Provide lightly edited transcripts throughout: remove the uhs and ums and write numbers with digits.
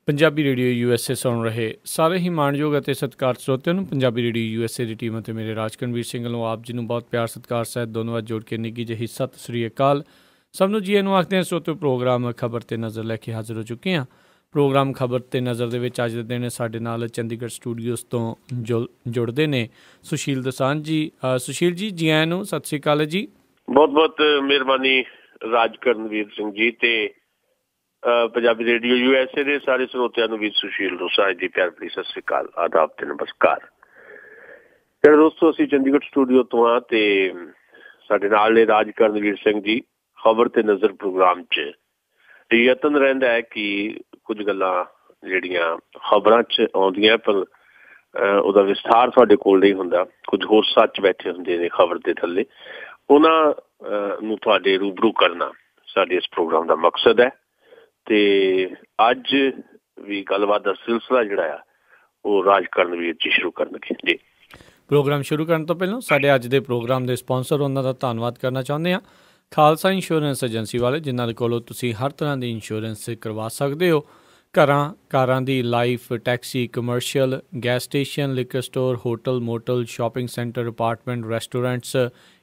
Punjabi radio USA ਸੁਣ ਰਹੇ ਸਾਰੇ ਹੀ ਮਾਣਯੋਗ ਅਤੇ ਸਤਿਕਾਰ ਸਰੋਤਿਆਂ ਨੂੰ ਪੰਜਾਬੀ ਰੇਡੀਓ USA ਦੀ ਟੀਮ ਅਤੇ ਮੇਰੇ ਰਾਜਕਨਵੀਰ ਸਿੰਘ ਵੱਲੋਂ ਆਪ ਜੀ ਨੂੰ ਬਹੁਤ ਪਿਆਰ ਸਤਿਕਾਰ ਸਹਿਤ ਦੋਨੋਂ ਜੋੜ ਕੇ ਨਿੱਘੀ ਜਿਹੀ ਸਤਿ ਸ੍ਰੀ ਅਕਾਲ। ਸਭ ਨੂੰ ਜੀ ਨੂੰ ਆਖਦੇ ਹਾਂ। ਸਰੋਤਿਓ, ਪ੍ਰੋਗਰਾਮ ਖਬਰ 'ਤੇ ਨਜ਼ਰ ਲੈ ਕੇ ਹਾਜ਼ਰ ਹੋ ਚੁੱਕੇ ਹਾਂ। ਪ੍ਰੋਗਰਾਮ ਖਬਰ 'ਤੇ ਨਜ਼ਰ ਦੇ ਵਿੱਚ ਅੱਜ ਦੇ ਦਿਨ ਸਾਡੇ ਨਾਲ ਚੰਡੀਗੜ੍ਹ ਸਟੂਡੀਓਜ਼ ਤੋਂ ਜੁੜਦੇ ਨੇ ਸੁਸ਼ੀਲ ਦਸਾਂਝ ਜੀ। ਸੁਸ਼ੀਲ ਜੀ ਆਇਆਂ ਨੂੰ ਸਤਿ ਸ੍ਰੀ ਅਕਾਲ ਜੀ। ਬਹੁਤ ਬਹੁਤ ਮਿਹਰਬਾਨੀ ਰਾਜਕਰਨਵੀਰ ਸਿੰਘ ਜੀ ਤੇ ਪੰਜਾਬੀ ਰੇਡੀਓ USA ਦੇ ਸਾਰੇ ਸਰੋਤਿਆਂ ਨੂੰ ਵੀ ਸੁਸ਼ੀਲ ਦਸਾਂਝ ਦੀ ਪਿਆਰ ਭਰੀ ਸਤਿ ਸ੍ਰੀ ਅਕਾਲ, ਆਦਾਬ ਤੇ ਨਮਸਕਾਰ। ਫਿਰ ਦੋਸਤੋ, ਅਸੀਂ ਚੰਡੀਗੜ੍ਹ ਸਟੂਡੀਓ ਤੋਂ ਹਾਂ ਤੇ ਸਾਡੇ ਨਾਲ ਨੇ ਰਾਜਕਰਨਵੀਰ ਸਿੰਘ ਜੀ। ਖਬਰ ਤੇ ਨਜ਼ਰ ਪ੍ਰੋਗਰਾਮ 'ਚ ਯਤਨ ਰਹਿੰਦਾ ਹੈ ਕਿ ਕੁਝ ਗੱਲਾਂ ਜਿਹੜੀਆਂ ਖਬਰਾਂ 'ਚ ਆਉਂਦੀਆਂ ਪਰ ਉਹਦਾ ਵਿਸਥਾਰ ਤੁਹਾਡੇ ਕੋਲ ਨਹੀਂ ਹੁੰਦਾ। ਕੁਝ ਹੋਰ ਸੱਚ ਬੈਠੇ ਹੁੰਦੇ ਨੇ ਖਬਰ ਦੇ ਥੱਲੇ, ਉਹਨਾਂ ਨੂੰ ਤੁਹਾਡੇ ਰੂਬਰੂ ਕਰਨਾ ਸਾਡੇ ਇਸ ਪ੍ਰੋਗਰਾਮ ਦਾ ਮਕਸਦ ਹੈ। ਤੇ ਅੱਜ ਵੀ ਗੱਲਬਾਤ ਦਾ ਸਿਲਸਿਲਾ ਜਿਹੜਾ ਆ ਉਹ ਰਾਜਕਰਨਵੀਰ ਜੀ ਸ਼ੁਰੂ ਕਰਨਗੇ ਜੀ। ਪ੍ਰੋਗਰਾਮ ਸ਼ੁਰੂ ਕਰਨ ਤੋਂ ਪਹਿਲਾਂ ਸਾਡੇ ਅੱਜ ਦੇ ਪ੍ਰੋਗਰਾਮ ਦੇ ਸਪਾਂਸਰ ਉਹਨਾਂ ਦਾ ਧੰਨਵਾਦ ਕਰਨਾ ਚਾਹੁੰਦੇ ਹਾਂ। ਖਾਲਸਾ ਇੰਸ਼ੋਰੈਂਸ ਏਜੰਸੀ ਵਾਲੇ, ਜਿਨ੍ਹਾਂ ਦੇ ਕੋਲੋਂ ਤੁਸੀਂ ਹਰ ਤਰ੍ਹਾਂ ਦੀ ਇੰਸ਼ੋਰੈਂਸ ਕਰਵਾ ਸਕਦੇ ਹੋ। ਕਾਰਾਂ ਦੀ, life, taxi, commercial, gas station, liquor store, hotel, motel, shopping centre, apartment, restaurants,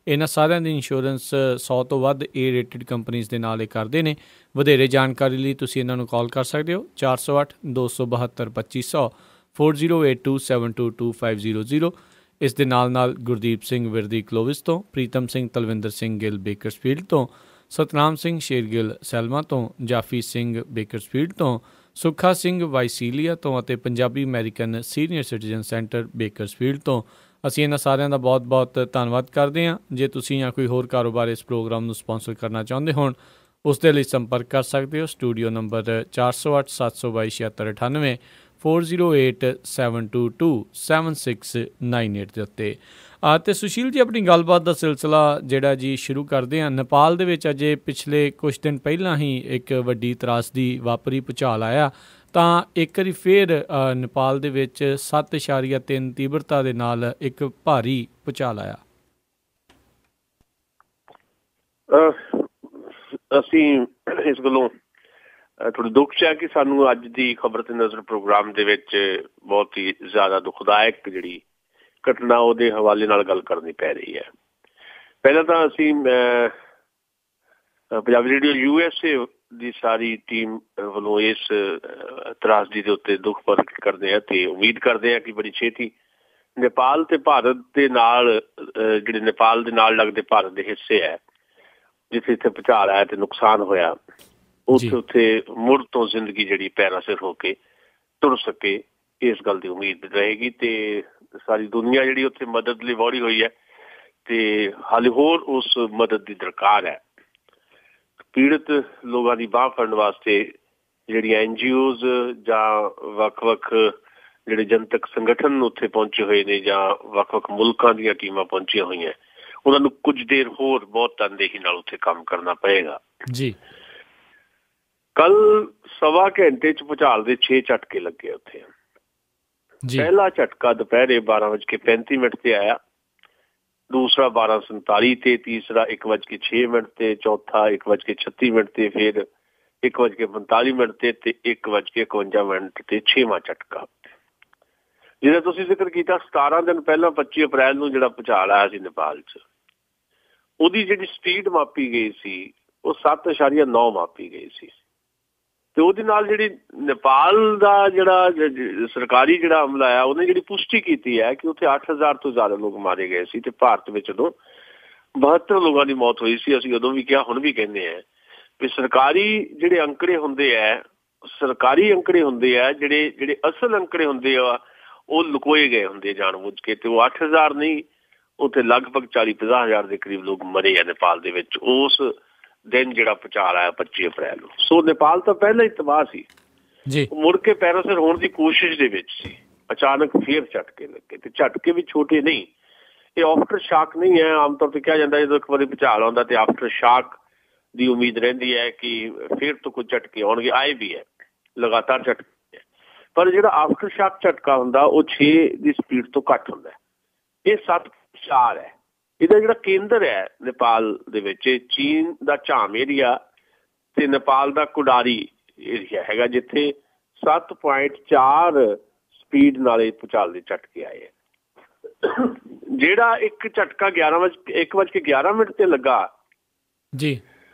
ਇਹਨਾਂ ਸਾਰਿਆਂ ਦੀ ਇੰਸ਼ੋਰੈਂਸ 100 ਤੋਂ ਵੱਧ A-ਰੇਟਡ ਕੰਪਨੀਜ਼ ਦੇ ਨਾਲ ਇਹ ਕਰਦੇ ਨੇ। ਵਧੇਰੇ ਜਾਣਕਾਰੀ ਲਈ ਤੁਸੀਂ ਇਹਨਾਂ ਨੂੰ ਕਾਲ ਕਰ ਸਕਦੇ ਹੋ 408-272-2500 4082722500। ਇਸ ਦੇ ਨਾਲ ਗੁਰਦੀਪ ਸਿੰਘ ਵਿਰਦੀ ਕਲੋਵਿਸ ਤੋਂ, ਪ੍ਰੀਤਮ ਸਿੰਘ ਤਲਵਿੰਦਰ ਸਿੰਘ ਗਿੱਲ ਬੇਕਰਸਫੀਲਡ ਤੋਂ, ਸਤਨਾਮ ਸਿੰਘ ਸ਼ੇਰਗਿੱਲ ਸੈਲਮਾ ਤੋਂ, ਜਾਫੀ ਸਿੰਘ ਬੇਕਰਸਫੀਲਡ ਤੋਂ, ਸੁੱਖਾ ਸਿੰਘ ਵਾਈਸੀਲੀਆ ਤੋਂ ਅਤੇ Punjabi American senior citizen centre Bakersfield ਤੋਂ। ਅਸੀਂ ਇਹਨਾਂ ਸਾਰਿਆਂ ਦਾ ਬਹੁਤ ਬਹੁਤ ਧੰਨਵਾਦ ਕਰਦੇ ਹਾਂ। ਜੇ ਤੁਸੀਂ ਜਾਂ ਕੋਈ ਹੋਰ ਕਾਰੋਬਾਰ ਇਸ ਪ੍ਰੋਗਰਾਮ ਨੂੰ ਸਪਾਂਸਰ ਕਰਨਾ ਚਾਹੁੰਦੇ ਹੋਣ, ਉਸ ਦੇ ਲਈ ਸੰਪਰਕ ਕਰ ਸਕਦੇ ਹੋ। ਸਟੂਡੀਓ ਨੰਬਰ 408-722-7698 4087227698 ਦੇ ਉੱਤੇ। ਅਤੇ ਸੁਸ਼ੀਲ ਜੀ, ਆਪਣੀ ਗੱਲਬਾਤ ਦਾ ਸਿਲਸਿਲਾ ਜਿਹੜਾ ਜੀ ਸ਼ੁਰੂ ਕਰਦੇ ਹਾਂ। ਨੇਪਾਲ ਦੇ ਵਿੱਚ ਅਜੇ ਪਿਛਲੇ ਕੁਛ ਦਿਨ ਪਹਿਲਾਂ ਹੀ ਇੱਕ ਵੱਡੀ ਤਰਾਸਦੀ ਵਾਪਰੀ, ਭੂਚਾਲ ਆਇਆ ਤਾਂ ਇੱਕ ਵਾਰੀ ਫਿਰ ਨੇਪਾਲ ਦੇ ਵਿੱਚ 7.3 ਤੀਬਰਤਾ ਦੇ ਨਾਲ ਇੱਕ ਭਾਰੀ ਭੂਚਾਲ ਆਇਆ। ਅਸੀਂ ਇਸ ਗੱਲੋਂ ਥੋੜ੍ਹੀ ਦੁੱਖ 'ਚ ਹੈ ਕਿ ਸਾਨੂੰ ਅੱਜ ਦੀ ਖਬਰ ਤੇ ਨਜ਼ਰ ਪ੍ਰੋਗਰਾਮ ਦੇ ਵਿੱਚ ਬਹੁਤ ਹੀ ਜ਼ਿਆਦਾ ਦੁਖਦਾਇਕ ਜਿਹੜੀ ਘਟਨਾ ਉਹਦੇ ਹਵਾਲੇ ਨਾਲ ਗੱਲ ਕਰਨੀ ਪੈ ਰਹੀ ਹੈ। ਪਹਿਲਾਂ ਤਾਂ ਅਸੀਂ ਪੰਜਾਬੀ ਰੇਡੀਓ USA ਦੀ ਸਾਰੀ ਟੀਮ ਵੱਲੋਂ ਇਸ ਤਰਾਸਦੀ ਦੇ ਉੱਤੇ ਦੁੱਖ ਪ੍ਰਗਟ ਕਰਦੇ ਹਾਂ ਤੇ ਉਮੀਦ ਕਰਦੇ ਹਾਂ ਕਿ ਬੜੀ ਛੇਤੀ ਨੇਪਾਲ ਤੇ ਭਾਰਤ ਦੇ ਨਾਲ, ਜਿਹੜੇ ਨੇਪਾਲ ਦੇ ਨਾਲ ਲੱਗਦੇ ਭਾਰਤ ਦੇ ਹਿੱਸੇ ਹੈ ਜਿੱਥੇ ਇੱਥੇ ਭੂਚਾਲ ਆਇਆ ਤੇ ਨੁਕਸਾਨ ਹੋਇਆ, ਉੱਥੇ ਮੁੜ ਤੋਂ ਜ਼ਿੰਦਗੀ ਜਿਹੜੀ ਪੈਰਾਂ ਸਿਰ ਹੋ ਕੇ ਤੁਰ ਸਕੇ, ਇਸ ਗੱਲ ਦੀ ਉਮੀਦ ਰਹੇਗੀ। ਤੇ ਸਾਰੀ ਦੁਨੀਆ ਜਿਹੜੀ ਉੱਥੇ ਮਦਦ ਲਈ ਵੌੜੀ ਹੋਈ ਹੈ ਤੇ ਹਾਲੇ ਹੋਰ ਉਸ ਮਦਦ ਦੀ ਦਰਕਾਰ ਹੈ। ਪੀੜਤ ਲੋਕਾਂ ਦੀ ਬਾਂਹ ਫੜਨ ਵਾਸਤੇ ਜਿਹੜੀਆਂ NGOs ਜਾਂ ਵੱਖ-ਵੱਖ ਜਿਹੜੇ ਜਨਤਕ ਸੰਗਠਨ ਉੱਥੇ ਪਹੁੰਚੇ ਹੋਏ ਨੇ ਜਾਂ ਵੱਖ-ਵੱਖ ਮੁਲਕਾਂ ਦੀਆਂ ਟੀਮਾਂ ਪਹੁੰਚੀਆਂ ਹੋਈਆਂ, ਉਹਨਾਂ ਨੂੰ ਕੁਝ ਦੇਰ ਹੋਰ ਬਹੁਤ ਤਨਦੇਹੀ ਨਾਲ ਉੱਥੇ ਕੰਮ ਕਰਨਾ ਪਏਗਾ ਜੀ। ਕੱਲ 1.25 ਘੰਟੇ 'ਚ ਭੂਚਾਲ ਦੇ 6 ਝਟਕੇ ਲੱਗੇ ਉੱਥੇ। ਪਹਿਲਾ ਝਟਕਾ ਦੁਪਹਿਰੇ 12:35 ਤੇ ਆਇਆ, ਦੂਸਰਾ 12:47 ਤੇ, ਤੀਸਰਾ 1:06 ਤੇ, ਚੌਥਾ 1:36 ਤੇ, ਫਿਰ 1:45 ਤੇ 1:51 ਤੇ 6ਵਾਂ ਝਟਕਾ। ਜਿਹਦਾ ਤੁਸੀਂ ਜ਼ਿਕਰ ਕੀਤਾ, 17 ਦਿਨ ਪਹਿਲਾਂ 25 ਅਪ੍ਰੈਲ ਨੂੰ ਜਿਹੜਾ ਭੂਚਾਲ ਆਇਆ ਸੀ ਨੇਪਾਲ 'ਚ, ਉਹਦੀ ਜਿਹੜੀ ਸਪੀਡ ਮਾਪੀ ਗਈ ਸੀ ਉਹ 7.9 ਮਾਪੀ ਗਈ ਸੀ। ਤੇ ਉਹਦੇ ਨਾਲ ਜਿਹੜੀ ਨੇਪਾਲ ਦਾ ਜਿਹੜਾ ਸਰਕਾਰੀ ਜਿਹੜਾ ਅਮਲਾ ਆ ਉਹਨੇ ਜਿਹੜੀ ਪੁਸ਼ਟੀ ਕੀਤੀ ਹੈ ਕਿ ਉੱਥੇ 8,000 ਤੋਂ ਜ਼ਿਆਦਾ ਲੋਕ ਮਾਰੇ ਗਏ ਸੀ ਤੇ ਭਾਰਤ ਵਿੱਚ ਉਦੋਂ 72 ਲੋਕਾਂ ਦੀ ਮੌਤ ਹੋਈ ਸੀ। ਅਸੀਂ ਉਦੋਂ ਵੀ ਕਿਹਾ, ਹੁਣ ਵੀ ਕਹਿੰਦੇ ਹਾਂ ਵੀ ਸਰਕਾਰੀ ਜਿਹੜੇ ਅੰਕੜੇ ਹੁੰਦੇ ਆ, ਜਿਹੜੇ ਅਸਲ ਅੰਕੜੇ ਹੁੰਦੇ ਆ ਉਹ ਲੁਕੋਏ ਗਏ ਹੁੰਦੇ ਜਾਣ-ਬੁੱਝ ਕੇ, ਤੇ ਉਹ 8,000 ਨਹੀਂ, ਉੱਥੇ ਲਗਭਗ 40-50 ਹਜ਼ਾਰ ਦੇ ਕਰੀਬ ਲੋਕ ਮਰੇ ਆ ਨੇਪਾਲ ਦੇ ਵਿੱਚ ਉਸ ਦਿਨ ਜਿਹੜਾ ਭੂਚਾਲ ਆਇਆ 25 ਅਪ੍ਰੈਲ ਨੂੰ। ਸੋ ਨੇਪਾਲ ਤਾਂ ਪਹਿਲਾਂ ਹੀ ਤਬਾਹ ਸੀ, ਮੁੜ ਕੇ ਪੈਰਾਂ ਸਿਰ ਹੋਣ ਦੀ ਕੋਸ਼ਿਸ਼ ਦੇ ਵਿੱਚ ਸੀ। ਅਚਾਨਕ ਫੇਰ ਝਟਕੇ ਲੱਗੇ ਤੇ ਝਟਕੇ ਵੀ ਛੋਟੇ ਨਹੀਂ, ਇਹ ਆਫਟਰ ਸ਼ਾਕ ਨਹੀਂ ਹੈ। ਆਮ ਤੌਰ ਤੇ ਕਿਹਾ ਜਾਂਦਾ ਜਦੋਂ ਇੱਕ ਵਾਰੀ ਭੂਚਾਲ ਆਉਂਦਾ ਤੇ ਆਫਟਰ ਸ਼ਾਕ ਦੀ ਉਮੀਦ ਰਹਿੰਦੀ ਹੈ ਕਿ ਫੇਰ ਤੋਂ ਕੁਝ ਝਟਕੇ ਆਉਣਗੇ, ਆਏ ਵੀ ਹੈ, ਲਗਾਤਾਰ ਝਟਕੇ। ਪਰ ਜਿਹੜਾ ਆਫਟਰ ਸ਼ਾਕ ਝਟਕਾ ਹੁੰਦਾ ਉਹ 6 ਦੀ ਸਪੀਡ ਤੋਂ ਘੱਟ ਹੁੰਦਾ। ਇਹ 7.4 ਹੈ। ਇਹਦਾ ਜਿਹੜਾ ਕੇਂਦਰ ਹੈ ਨੇਪਾਲ ਦੇ ਵਿੱਚ, ਚੀਨ ਦਾ ਝਾਮ ਏਰੀਆ ਤੇ ਨੇਪਾਲ ਦਾ ਕੁਡਾਰੀ ਏਰੀਆ ਹੈਗਾ, ਜਿੱਥੇ 7.4 ਸਪੀਡ ਨਾਲ ਇਹ ਭੂਚਾਲ ਦੇ ਝਟਕੇ ਆਏ ਹੈ। ਜਿਹੜਾ ਇੱਕ ਝਟਕਾ 1:11 ਤੇ ਲੱਗਾ ਜੀ,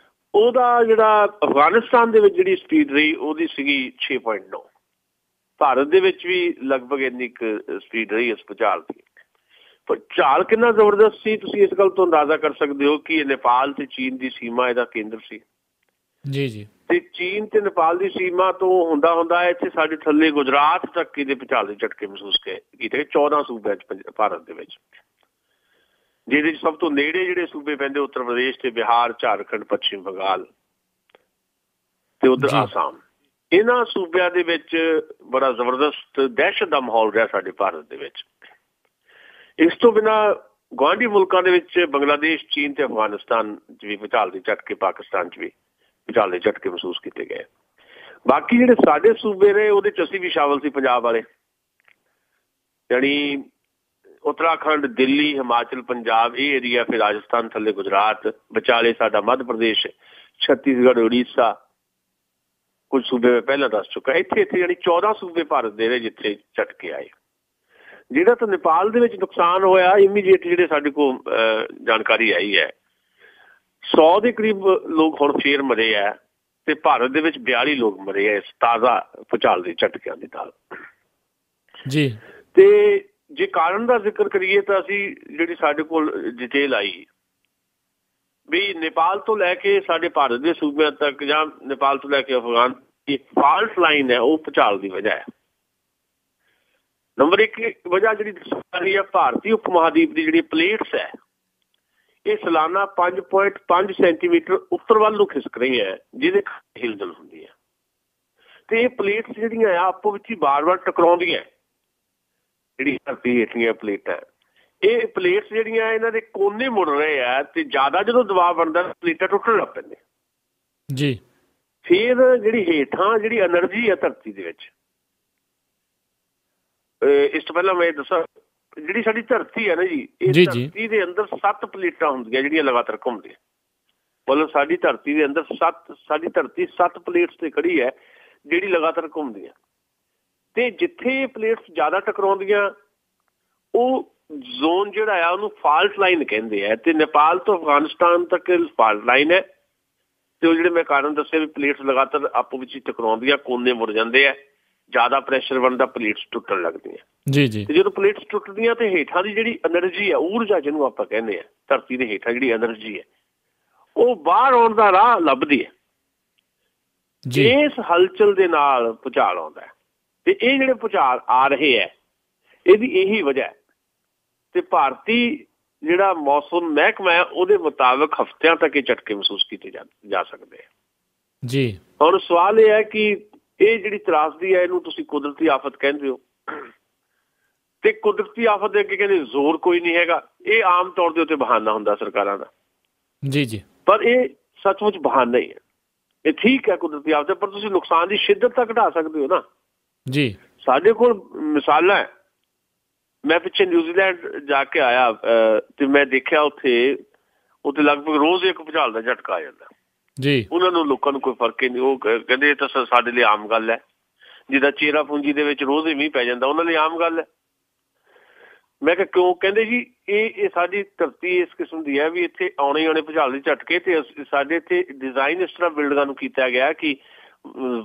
ਉਹਦਾ ਜਿਹੜਾ ਅਫਗਾਨਿਸਤਾਨ ਦੇ ਵਿੱਚ ਜਿਹੜੀ ਸਪੀਡ ਰਹੀ ਉਹਦੀ ਸੀਗੀ 6.9। ਭਾਰਤ ਦੇ ਵਿੱਚ ਵੀ ਲਗਭਗ ਇੰਨੀ ਕੁ ਸਪੀਡ ਰਹੀ ਇਸ ਭੂਚਾਲ ਦੀ। ਭੂਚਾਲ ਕਿੰਨਾ ਜ਼ਬਰਦਸਤ ਸੀ ਤੁਸੀਂ ਇਸ ਗੱਲ ਤੋਂ ਅੰਦਾਜ਼ਾ ਕਰ ਸਕਦੇ ਹੋ ਕਿ ਨੇਪਾਲ ਤੇ ਚੀਨ ਦੀ ਸੀਮਾ ਇਹਦਾ ਕੇਂਦਰ ਸੀ। ਜੀ ਜੀ। ਤੇ ਚੀਨ ਤੇ ਨੇਪਾਲ ਦੀ ਸੀਮਾ ਤੋਂ ਹੁੰਦਾ ਇੱਥੇ ਸਾਡੇ ਥੱਲੇ ਗੁਜਰਾਤ ਤੱਕ ਇਹਦੇ ਭੂਚਾਲ ਦੇ ਝਟਕੇ ਮਹਿਸੂਸ ਕੀਤੇ 14 ਸੂਬਿਆਂ 'ਚ ਭਾਰਤ ਦੇ ਵਿੱਚ, ਜਿਹਦੇ 'ਚ ਸਭ ਤੋਂ ਨੇੜੇ ਜਿਹੜੇ ਸੂਬੇ ਪੈਂਦੇ ਉੱਤਰ ਪ੍ਰਦੇਸ਼ ਤੇ ਬਿਹਾਰ, ਝਾਰਖੰਡ, ਪੱਛਮੀ ਬੰਗਾਲ ਤੇ ਉੱਧਰ ਆਸਾਮ। ਇਹਨਾਂ ਸੂਬਿਆਂ ਦੇ ਵਿੱਚ ਬੜਾ ਜ਼ਬਰਦਸਤ ਦਹਿਸ਼ਤ ਦਾ ਮਾਹੌਲ ਰਿਹਾ ਸਾਡੇ ਭਾਰਤ ਦੇ ਵਿੱਚ। ਇਸ ਤੋਂ ਬਿਨਾਂ ਗੁਆਂਢੀ ਮੁਲਕਾਂ ਦੇ ਵਿੱਚ ਬੰਗਲਾਦੇਸ਼, ਚੀਨ ਤੇ ਅਫਗਾਨਿਸਤਾਨ 'ਚ ਵੀ ਭੂਚਾਲ ਦੇ ਝਟਕੇ, ਪਾਕਿਸਤਾਨ 'ਚ ਵੀ ਭੂਚਾਲ ਦੇ ਝਟਕੇ ਮਹਿਸੂਸ ਕੀਤੇ ਗਏ। ਬਾਕੀ ਜਿਹੜੇ ਸਾਡੇ ਸੂਬੇ ਨੇ ਉਹਦੇ 'ਚ ਅਸੀਂ ਵੀ ਸ਼ਾਮਲ ਸੀ, ਪੰਜਾਬ ਵਾਲੇ, ਯਾਨੀ ਉੱਤਰਾਖੰਡ, ਦਿੱਲੀ, ਹਿਮਾਚਲ, ਪੰਜਾਬ, ਇਹ ਏਰੀਆ, ਫਿਰ ਰਾਜਸਥਾਨ, ਥੱਲੇ ਗੁਜਰਾਤ, ਵਿਚਾਲੇ ਸਾਡਾ ਮੱਧ ਪ੍ਰਦੇਸ਼, ਛੱਤੀਸਗੜ੍ਹ, ਉੜੀਸਾ, ਕੁਝ ਸੂਬੇ ਮੈਂ ਪਹਿਲਾਂ ਦੱਸ ਚੁੱਕਾ। ਇੱਥੇ ਯਾਨੀ 14 ਸੂਬੇ ਭਾਰਤ ਦੇ ਨੇ ਜਿੱਥੇ ਝਟਕੇ ਆਏ। ਜਿਹੜਾ ਤਾਂ ਨੇਪਾਲ ਦੇ ਵਿੱਚ ਨੁਕਸਾਨ ਹੋਇਆ, ਇਮੀਡੀਏਟ ਜਿਹੜੇ ਸਾਡੇ ਕੋਲ ਜਾਣਕਾਰੀ ਆਈ ਹੈ, 100 ਦੇ ਕਰੀਬ ਲੋਕ ਹੁਣ ਫੇਰ ਮਰੇ ਹੈ ਤੇ ਭਾਰਤ ਦੇ ਵਿੱਚ 42 ਲੋਕ ਮਰੇ ਹੈ ਇਸ ਤਾਜ਼ਾ ਭੂਚਾਲ ਦੇ ਝਟਕਿਆਂ ਦੇ ਨਾਲ ਜੀ। ਤੇ ਜੇ ਕਾਰਨ ਦਾ ਜ਼ਿਕਰ ਕਰੀਏ ਤਾਂ ਅਸੀਂ ਜਿਹੜੀ ਸਾਡੇ ਕੋਲ ਡਿਟੇਲ ਆਈ ਵੀ ਨੇਪਾਲ ਤੋਂ ਲੈ ਕੇ ਸਾਡੇ ਭਾਰਤ ਦੇ ਸੂਬਿਆਂ ਤੱਕ ਜਾਂ ਨੇਪਾਲ ਤੋਂ ਲੈ ਕੇ ਅਫਗਾਨ ਇੱਕ ਫਾਲਟ ਲਾਈਨ ਹੈ, ਉਹ ਭੂਚਾਲ ਦੀ ਵਜ੍ਹਾ ਹੈ। ਨੰਬਰ 1 ਵਜ੍ਹਾ ਜਿਹੜੀ ਦੱਸ ਰਹੀ ਹੈ, ਭਾਰਤੀ ਉਪ ਮਹਾਦੀਪ ਦੀ ਜਿਹੜੀ ਪਲੇਟਸ ਹੈ ਇਹ ਸਾਲਾਨਾ 5.5 ਸੈਂਟੀਮੀਟਰ ਉੱਤਰ ਵੱਲ ਨੂੰ ਖਿਸਕ ਰਹੀ ਹੈ, ਜਿਹਦੇ ਹਿਲਜੁਲ ਹੁੰਦੀ ਹੈ। ਤੇ ਇਹ ਪਲੇਟਸ ਜਿਹੜੀਆਂ ਆ ਆਪੋ ਵਿੱਚ ਹੀ ਵਾਰ-ਵਾਰ ਟਕਰਾਉਂਦੀਆਂ, ਜਿਹੜੀ ਧਰਤੀ ਹੇਠਲੀਆਂ ਪਲੇਟਾਂ, ਇਹ ਪਲੇਟਸ ਜਿਹੜੀਆਂ ਇਹਨਾਂ ਦੇ ਕੋਨੇ ਮੁੜ ਰਹੇ ਆ ਤੇ ਜ਼ਿਆਦਾ ਜਦੋਂ ਦਬਾਅ ਬਣਦਾ ਪਲੇਟਾਂ ਟੁੱਟਣ ਲੱਗ ਪੈਂਦੇ ਜੀ। ਫਿਰ ਜਿਹੜੀ ਹੇਠਾਂ ਜਿਹੜੀ ਐਨਰਜੀ ਹੈ ਧਰਤੀ ਦੇ ਵਿੱਚ, ਇਸ ਤੋਂ ਪਹਿਲਾਂ ਮੈਂ ਦੱਸਾਂ ਜਿਹੜੀ ਸਾਡੀ ਧਰਤੀ ਹੈ ਨਾ ਜੀ, ਇਹ ਧਰਤੀ ਦੇ ਅੰਦਰ 7 ਪਲੇਟਾਂ ਹੁੰਦੀਆਂ ਜਿਹੜੀਆਂ ਲਗਾਤਾਰ ਘੁੰਮਦੀਆਂ। ਮਤਲਬ ਸਾਡੀ ਧਰਤੀ ਦੇ ਅੰਦਰ ਸਾਡੀ ਧਰਤੀ 7 ਪਲੇਟਸ ਤੇ ਖੜੀ ਹੈ ਜਿਹੜੀ ਲਗਾਤਾਰ ਘੁੰਮਦੀਆਂ। ਤੇ ਜਿੱਥੇ ਪਲੇਟਸ ਜ਼ਿਆਦਾ ਟਕਰਾਉਂਦੀਆਂ ਉਹ ਜ਼ੋਨ ਜਿਹੜਾ ਆ ਉਹਨੂੰ ਫਾਲਟ ਲਾਈਨ ਕਹਿੰਦੇ ਆ। ਤੇ ਨੇਪਾਲ ਤੋਂ ਅਫਗਾਨਿਸਤਾਨ ਤੱਕ ਫਾਲਟ ਲਾਈਨ ਹੈ। ਤੇ ਉਹ ਜਿਹੜੇ ਮੈਂ ਕਾਰਨ ਦੱਸੇ ਵੀ ਪਲੇਟਸ ਲਗਾਤਾਰ ਆਪੋ ਵਿੱਚ ਹੀ ਟਕਰਾਉਂਦੀਆਂ, ਕੋਨੇ ਮੁੜ ਜਾਂਦੇ ਆ, ਜ਼ਿਆਦਾ ਪ੍ਰੈਸ਼ਰ ਬਣਦਾ, ਪਲੇਟਸ ਟੁੱਟਣ ਲੱਗਦੀਆਂ ਜੀ ਜੀ। ਤੇ ਜਦੋਂ ਪਲੇਟਸ ਟੁੱਟਦੀਆਂ ਤੇ ਹੇਠਾਂ ਦੀ ਜਿਹੜੀ ਐਨਰਜੀ ਹੈ, ਊਰਜਾ ਜਿਹਨੂੰ ਆਪਾਂ ਕਹਿੰਦੇ ਆ, ਧਰਤੀ ਦੇ ਹੇਠਾਂ ਜਿਹੜੀ ਐਨਰਜੀ ਹੈ ਉਹ ਬਾਹਰ ਆਉਣ ਦਾ ਰਾਹ ਲੱਭਦੀ ਹੈ। ਇਸ ਹਲਚਲ ਦੇ ਨਾਲ ਭੂਚਾਲ ਆਉਂਦਾ ਹੈ ਤੇ ਇਹ ਜਿਹੜੇ ਭੂਚਾਲ ਆ ਰਹੇ ਹੈ ਇਹਦੀ ਇਹੀ ਵਜ੍ਹਾ ਹੈ। ਤੇ ਭਾਰਤੀ ਜਿਹੜਾ ਮੌਸਮ ਮਹਿਕਮਾ ਹੈ ਉਹਦੇ ਮੁਤਾਬਕ ਹਫ਼ਤਿਆਂ ਤੱਕ ਇਹ ਝਟਕੇ ਮਹਿਸੂਸ ਕੀਤੇ ਜਾ ਸਕਦੇ ਆ ਜੀ। ਹੁਣ ਸਵਾਲ ਇਹ ਹੈ ਕਿ ਇਹ ਜਿਹੜੀ ਤਰਾਸਦੀ ਹੈ ਇਹਨੂੰ ਤੁਸੀਂ ਕੁਦਰਤੀ ਆਫਤ ਕਹਿੰਦੇ ਹੋ ਤੇ ਕੁਦਰਤੀ ਆਫਤ ਦੇ ਅੱਗੇ ਕਹਿੰਦੇ ਜ਼ੋਰ ਕੋਈ ਨਹੀਂ ਹੈਗਾ। ਇਹ ਆਮ ਤੌਰ ਦੇ ਉੱਤੇ ਬਹਾਨਾ ਹੁੰਦਾ ਸਰਕਾਰਾਂ ਦਾ ਜੀ ਜੀ, ਪਰ ਇਹ ਸੱਚਮੁੱਚ ਬਹਾਨਾ ਹੀ ਹੈ। ਇਹ ਠੀਕ ਹੈ ਕੁਦਰਤੀ ਆਫਤ, ਪਰ ਤੁਸੀਂ ਨੁਕਸਾਨ ਦੀ ਸ਼ਿੱਦਤ ਤਾਂ ਘਟਾ ਸਕਦੇ ਹੋ ਨਾ ਜੀ। ਸਾਡੇ ਕੋਲ ਮਿਸਾਲਾਂ ਹੈ। ਮੈਂ ਪਿੱਛੇ ਨਿਊਜ਼ੀਲੈਂਡ ਜਾ ਕੇ ਆਇਆ ਤੇ ਮੈਂ ਦੇਖਿਆ ਉੱਥੇ ਲਗਭਗ ਰੋਜ਼ ਇੱਕ ਭੂਚਾਲ ਦਾ ਝਟਕਾ ਆ ਜਾਂਦਾ ਜੀ। ਉਹਨਾਂ ਨੂੰ ਲੋਕਾਂ ਨੂੰ ਕੋਈ ਫਰਕ ਹੀ ਨਹੀਂ। ਉਹ ਕਹਿੰਦੇ ਇਹ ਤਾਂ ਸਾਡੇ ਲਈ ਆਮ ਗੱਲ ਹੈ। ਜਿੱਦਾਂ ਚੇਰਾਪੂੰਜੀ ਦੇ ਵਿੱਚ ਰੋਜ਼ ਹੀ ਮੀਂਹ ਪੈ ਜਾਂਦਾ, ਉਹਨਾਂ ਲਈ ਆਮ ਗੱਲ ਹੈ। ਮੈਂ ਕਿਹਾ ਕਿਉਂ? ਕਹਿੰਦੇ ਜੀ ਇਹ ਸਾਡੀ ਧਰਤੀ ਇਸ ਕਿਸਮ ਦੀ ਹੈ ਵੀ ਇੱਥੇ ਆਉਣੇ ਭੂਚਾਲ ਦੇ ਝਟਕੇ ਤੇ ਸਾਡੇ ਇੱਥੇ ਡਿਜ਼ਾਈਨ ਇਸ ਤਰ੍ਹਾਂ ਬਿਲਡਿੰਗਾਂ ਨੂੰ ਕੀਤਾ ਗਿਆ ਕਿ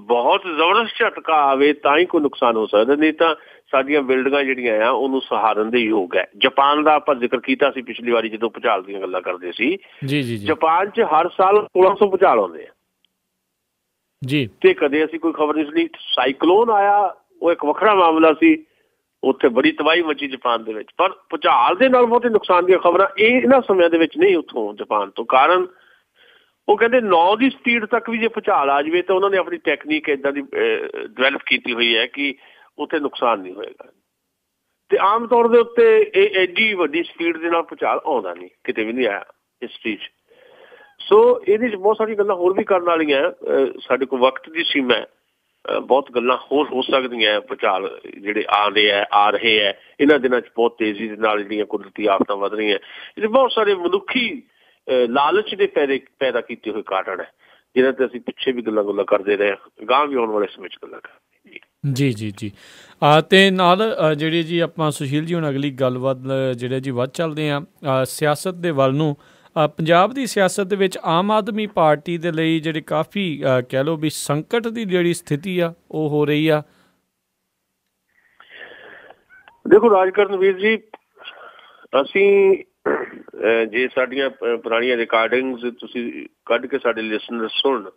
ਬਹੁਤ ਜ਼ਬਰਦਸਤ ਝਟਕਾ ਆਵੇ ਤਾਂ ਹੀ ਕੋਈ ਨੁਕਸਾਨ ਹੋ ਸਕਦਾ, ਨਹੀਂ ਤਾਂ ਸਾਡੀਆਂ ਬਿਲਡਿੰਗਾਂ ਜਿਹੜੀਆਂ ਆ ਉਹਨੂੰ ਸਹਾਰਨ ਦੇ ਯੋਗ ਹੈ। ਜਾਪਾਨ ਦਾ ਆਪਾਂ ਜ਼ਿਕਰ ਕੀਤਾ ਸੀ ਪਿਛਲੀ ਵਾਰੀ ਜਦੋਂ ਭੂਚਾਲ ਦੀਆਂ ਗੱਲਾਂ ਕਰਦੇ ਸੀ। ਜਾਪਾਨ 'ਚ ਹਰ ਸਾਲ 1600 ਭੂਚਾਲ ਆਉਂਦੇ ਆ ਜੀ ਤੇ ਕਦੇ ਅਸੀਂ ਕੋਈ ਖਬਰ ਨਹੀਂ ਸੁਣੀ। ਸਾਈਕਲੋਨ ਆਇਆ, ਉਹ ਇੱਕ ਵੱਖਰਾ ਮਾਮਲਾ ਸੀ, ਉੱਥੇ ਬੜੀ ਤਬਾਹੀ ਮਚੀ ਜਾਪਾਨ ਦੇ ਵਿੱਚ। ਪਰ ਭੂਚਾਲ ਦੇ ਨਾਲ ਬਹੁਤੇ ਨੁਕਸਾਨ ਦੀਆਂ ਖਬਰਾਂ ਇਹਨਾਂ ਸਮਿਆਂ ਦੇ ਵਿੱਚ ਨਹੀਂ ਉੱਥੋਂ ਜਾਪਾਨ ਤੋਂ। ਕਾਰਨ ਉਹ ਕਹਿੰਦੇ 9 ਦੀ ਸਪੀਡ ਤੱਕ ਵੀ ਜੇ ਭੂਚਾਲ ਆ ਜਾਵੇ ਤਾਂ ਉਹਨਾਂ ਨੇ ਆਪਣੀ ਟੈਕਨੀਕ ਇੱਦਾਂ ਦੀ ਡਿਵੈਲਪ ਕੀਤੀ ਹੋਈ ਹੈ ਕਿ ਉੱਥੇ ਨੁਕਸਾਨ ਨਹੀਂ ਹੋਏਗਾ। ਤੇ ਆਮ ਤੌਰ ਦੇ ਉੱਤੇ ਇਹ ਐਡੀ ਵੱਡੀ ਸਪੀਡ ਦੇ ਨਾਲ ਭੂਚਾਲ ਆਉਂਦਾ ਨਹੀਂ, ਕਿਤੇ ਵੀ ਨਹੀਂ ਆਇਆ ਹਿਸਟਰੀ 'ਚ। ਸੋ ਇਹਦੇ 'ਚ ਬਹੁਤ ਸਾਰੀਆਂ ਗੱਲਾਂ ਹੋਰ ਵੀ ਕਰਨ ਵਾਲੀਆਂ। ਸਾਡੇ ਕੋਲ ਵਕਤ ਦੀ ਸੀਮਾ ਹੈ, ਬਹੁਤ ਗੱਲਾਂ ਹੋਰ ਹੋ ਸਕਦੀਆਂ। ਭੂਚਾਲ ਜਿਹੜੇ ਆ ਰਹੇ ਹੈ ਇਹਨਾਂ ਦਿਨਾਂ 'ਚ ਬਹੁਤ ਤੇਜ਼ੀ ਦੇ ਨਾਲ ਜਿਹੜੀਆਂ ਕੁਦਰਤੀ ਆਫਤਾਂ ਵੱਧ ਰਹੀਆਂ। ਇਹਦੇ ਬਹੁਤ ਸਾਰੇ ਮਨੁੱਖੀ ਲਾਲਚ ਦੇ ਪੈਦਾ ਕੀਤੇ ਹੋਏ ਕਾਰਨ ਹੈ ਜਿਹਨਾਂ ਤੇ ਅਸੀਂ ਪਿੱਛੇ ਵੀ ਗੱਲਾਂ ਕਰਦੇ ਰਹੇ, ਅਗਾਂਹ ਵੀ ਆਉਣ ਵਾਲੇ ਸਮੇਂ 'ਚ ਗੱਲਾਂ ਕਰਾਂਗੇ। ਜੀ ਜੀ ਜੀ। ਤੇ ਨਾਲ ਜਿਹੜੇ ਜੀ ਆਪਾਂ ਸੁਸ਼ੀਲ ਜੀ ਹੁਣ ਅਗਲੀ ਗੱਲਬਾਤ ਜਿਹੜੇ ਜੀ ਵੱਧ ਚੱਲਦੇ ਹਾਂ ਸਿਆਸਤ ਦੇ ਵੱਲ ਨੂੰ। ਪੰਜਾਬ ਦੀ ਸਿਆਸਤ ਦੇ ਵਿੱਚ ਆਮ ਆਦਮੀ ਪਾਰਟੀ ਦੇ ਲਈ ਜਿਹੜੇ ਕਾਫੀ ਕਹਿ ਲਓ ਵੀ ਸੰਕਟ ਦੀ ਜਿਹੜੀ ਸਥਿਤੀ ਆ ਉਹ ਹੋ ਰਹੀ ਆ। ਦੇਖੋ ਰਾਜਕਰਨ ਵੀਰ ਜੀ, ਅਸੀਂ ਜੇ ਸਾਡੀਆਂ ਪੁਰਾਣੀਆਂ ਰਿਕਾਰਡਿੰਗਸ ਤੁਸੀਂ ਕੱਢ ਕੇ ਸਾਡੇ ਲਿਸਨਰ ਸੁਣ,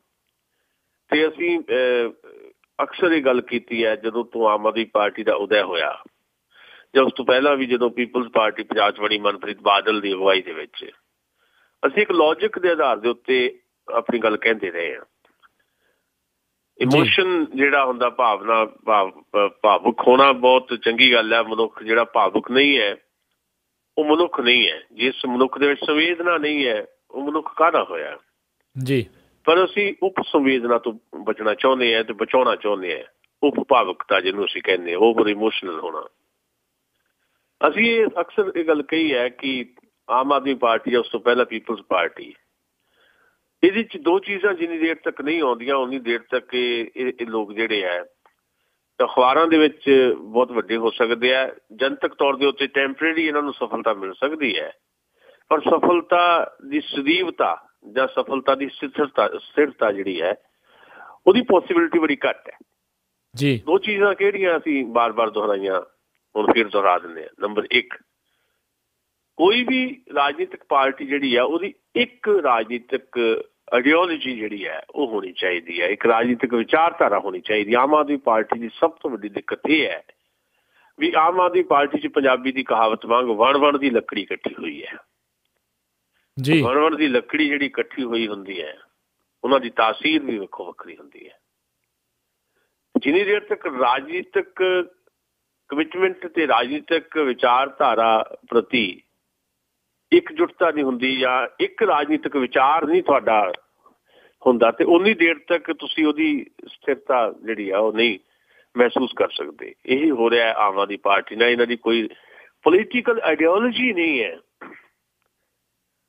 ਤੇ ਅਸੀਂ ਅਕਸਰ ਇਹ ਗੱਲ ਕੀਤੀ ਹੈ ਜਦੋਂ ਤੋਂ ਆਮ ਆਦਮੀ ਪਾਰਟੀ ਦਾ ਉਦੈ ਹੋਇਆ, ਜਾਂ ਉਸ ਤੋਂ ਪਹਿਲਾਂ ਵੀ ਜਦੋਂ ਪੀਪਲਜ਼ ਪਾਰਟੀ ਪੰਜਾਬ 'ਚ ਬਣੀ ਮਨਪ੍ਰੀਤ ਬਾਦਲ ਦੀ ਅਗਵਾਈ ਦੇ ਵਿੱਚ, ਅਸੀਂ ਇੱਕ ਲੌਜਿਕ ਦੇ ਆਧਾਰ ਦੇ ਉੱਤੇ ਆਪਣੀ ਗੱਲ ਕਹਿੰਦੇ ਰਹੇ ਹਾਂ। ਇਮੋਸ਼ਨ ਜਿਹੜਾ ਹੁੰਦਾ, ਭਾਵੁਕ ਹੋਣਾ ਬਹੁਤ ਚੰਗੀ ਗੱਲ ਹੈ। ਮਨੁੱਖ ਜਿਹੜਾ ਭਾਵੁਕ ਨਹੀਂ ਹੈ ਉਹ ਮਨੁੱਖ ਨਹੀਂ ਹੈ। ਜਿਸ ਮਨੁੱਖ ਦੇ ਵਿੱਚ ਸੰਵੇਦਨਾ ਨਹੀਂ ਹੈ ਉਹ ਮਨੁੱਖ ਕਾਹਦਾ ਹੋਇਆ ਜੀ। ਪਰ ਅਸੀਂ ਉਪ ਸੰਵੇਦਨਾ ਤੋਂ ਬਚਣਾ ਚਾਹੁੰਦੇ ਹਾਂ ਤੇ ਬਚਾਉਣਾ ਚਾਹੁੰਦੇ ਹਾਂ। ਉਪ ਭਾਵੁਕਤਾ ਜਿਹਨੂੰ ਅਸੀਂ ਕਹਿੰਦੇ ਹਾਂ, ਓਵਰ ਇਮੋਸ਼ਨਲ ਹੋਣਾ। ਅਸੀਂ ਇਹ ਅਕਸਰ ਇਹ ਗੱਲ ਕਹੀ ਹੈ ਕਿ ਆਮ ਆਦਮੀ ਪਾਰਟੀ ਜਾਂ ਉਸ ਤੋਂ ਪਹਿਲਾਂ ਪੀਪਲਜ਼ ਪਾਰਟੀ, ਇਹਦੇ 'ਚ ਦੋ ਚੀਜ਼ਾਂ ਜਿੰਨੀ ਦੇਰ ਤੱਕ ਨਹੀਂ ਆਉਂਦੀਆਂ ਉਨੀ ਦੇਰ ਤੱਕ ਇਹ ਲੋਕ ਜਿਹੜੇ ਹੈ ਅਖਬਾਰਾਂ ਦੇ ਵਿੱਚ ਬਹੁਤ ਵੱਡੇ ਹੋ ਸਕਦੇ ਆ, ਜਨਤਕ ਤੌਰ ਦੇ ਉੱਤੇ ਟੈਂਪਰੇਰੀ ਇਹਨਾਂ ਨੂੰ ਸਫਲਤਾ ਮਿਲ ਸਕਦੀ ਹੈ, ਪਰ ਸਫਲਤਾ ਦੀ ਸਦੀਵਤਾ ਜਾਂ ਸਫਲਤਾ ਦੀ ਸਥਿਰਤਾ ਜਿਹੜੀ ਹੈ ਉਹਦੀ ਪੋਸੀਬਿਲਿਟੀ ਬੜੀ ਘੱਟ ਹੈ ਜੀ। ਦੋ ਚੀਜ਼ਾਂ ਕਿਹੜੀਆਂ ਅਸੀਂ ਬਾਰ-ਬਾਰ ਦੁਹਰਾਈਆਂ, ਹੁਣ ਫਿਰ ਦੁਹਰਾ ਦਿੰਦੇ ਹਾਂ। ਨੰਬਰ 1, ਕੋਈ ਵੀ ਰਾਜਨੀਤਿਕ ਪਾਰਟੀ ਜਿਹੜੀ ਆ ਉਹਦੀ ਇੱਕ ਰਾਜਨੀਤਿਕ ਆਈਡੀਓਲੋਜੀ ਜਿਹੜੀ ਹੈ ਉਹ ਹੋਣੀ ਚਾਹੀਦੀ ਹੈ, ਇੱਕ ਰਾਜਨੀਤਿਕ ਵਿਚਾਰਧਾਰਾ ਹੋਣੀ ਚਾਹੀਦੀ। ਆਮ ਆਦਮੀ ਪਾਰਟੀ ਦੀ ਸਭ ਤੋਂ ਵੱਡੀ ਦਿੱਕਤ ਇਹ ਹੈ ਵੀ ਆਮ ਆਦਮੀ ਪਾਰਟੀ 'ਚ ਪੰਜਾਬੀ ਦੀ ਕਹਾਵਤ ਵਾਂਗ ਵਣ ਦੀ ਲੱਕੜੀ ਇਕੱਠੀ ਹੋਈ ਹੈ ਜੀ। ਵਣ ਦੀ ਲੱਕੜੀ ਜਿਹੜੀ ਇਕੱਠੀ ਹੋਈ ਹੁੰਦੀ ਹੈ ਉਹਨਾਂ ਦੀ ਤਾਸੀਰ ਵੀ ਵੱਖੋ ਵੱਖਰੀ ਹੁੰਦੀ ਹੈ। ਜਿੰਨੀ ਦੇਰ ਤੱਕ ਰਾਜਨੀਤਿਕ ਕਮਿਟਮੈਂਟ ਤੇ ਰਾਜਨੀਤਿਕ ਵਿਚਾਰਧਾਰਾ ਪ੍ਰਤੀ ਇਕਜੁੱਟਤਾ ਨਹੀਂ ਹੁੰਦੀ ਜਾਂ ਇੱਕ ਰਾਜਨੀਤਿਕ ਵਿਚਾਰ ਨਹੀਂ ਤੁਹਾਡਾ ਹੁੰਦਾ, ਤੇ ਉਨੀ ਦੇਰ ਤੱਕ ਤੁਸੀਂ ਉਹਦੀ ਸਥਿਰਤਾ ਜਿਹੜੀ ਆ ਉਹ ਨਹੀਂ ਮਹਿਸੂਸ ਕਰ ਸਕਦੇ। ਇਹੀ ਹੋ ਰਿਹਾ ਆਮ ਆਦਮੀ ਪਾਰਟੀ ਨਾਲ। ਇਹਨਾਂ ਦੀ ਕੋਈ ਪੋਲੀਟੀਕਲ ਆਈਡੀਓਲੋਜੀ ਨਹੀਂ ਹੈ।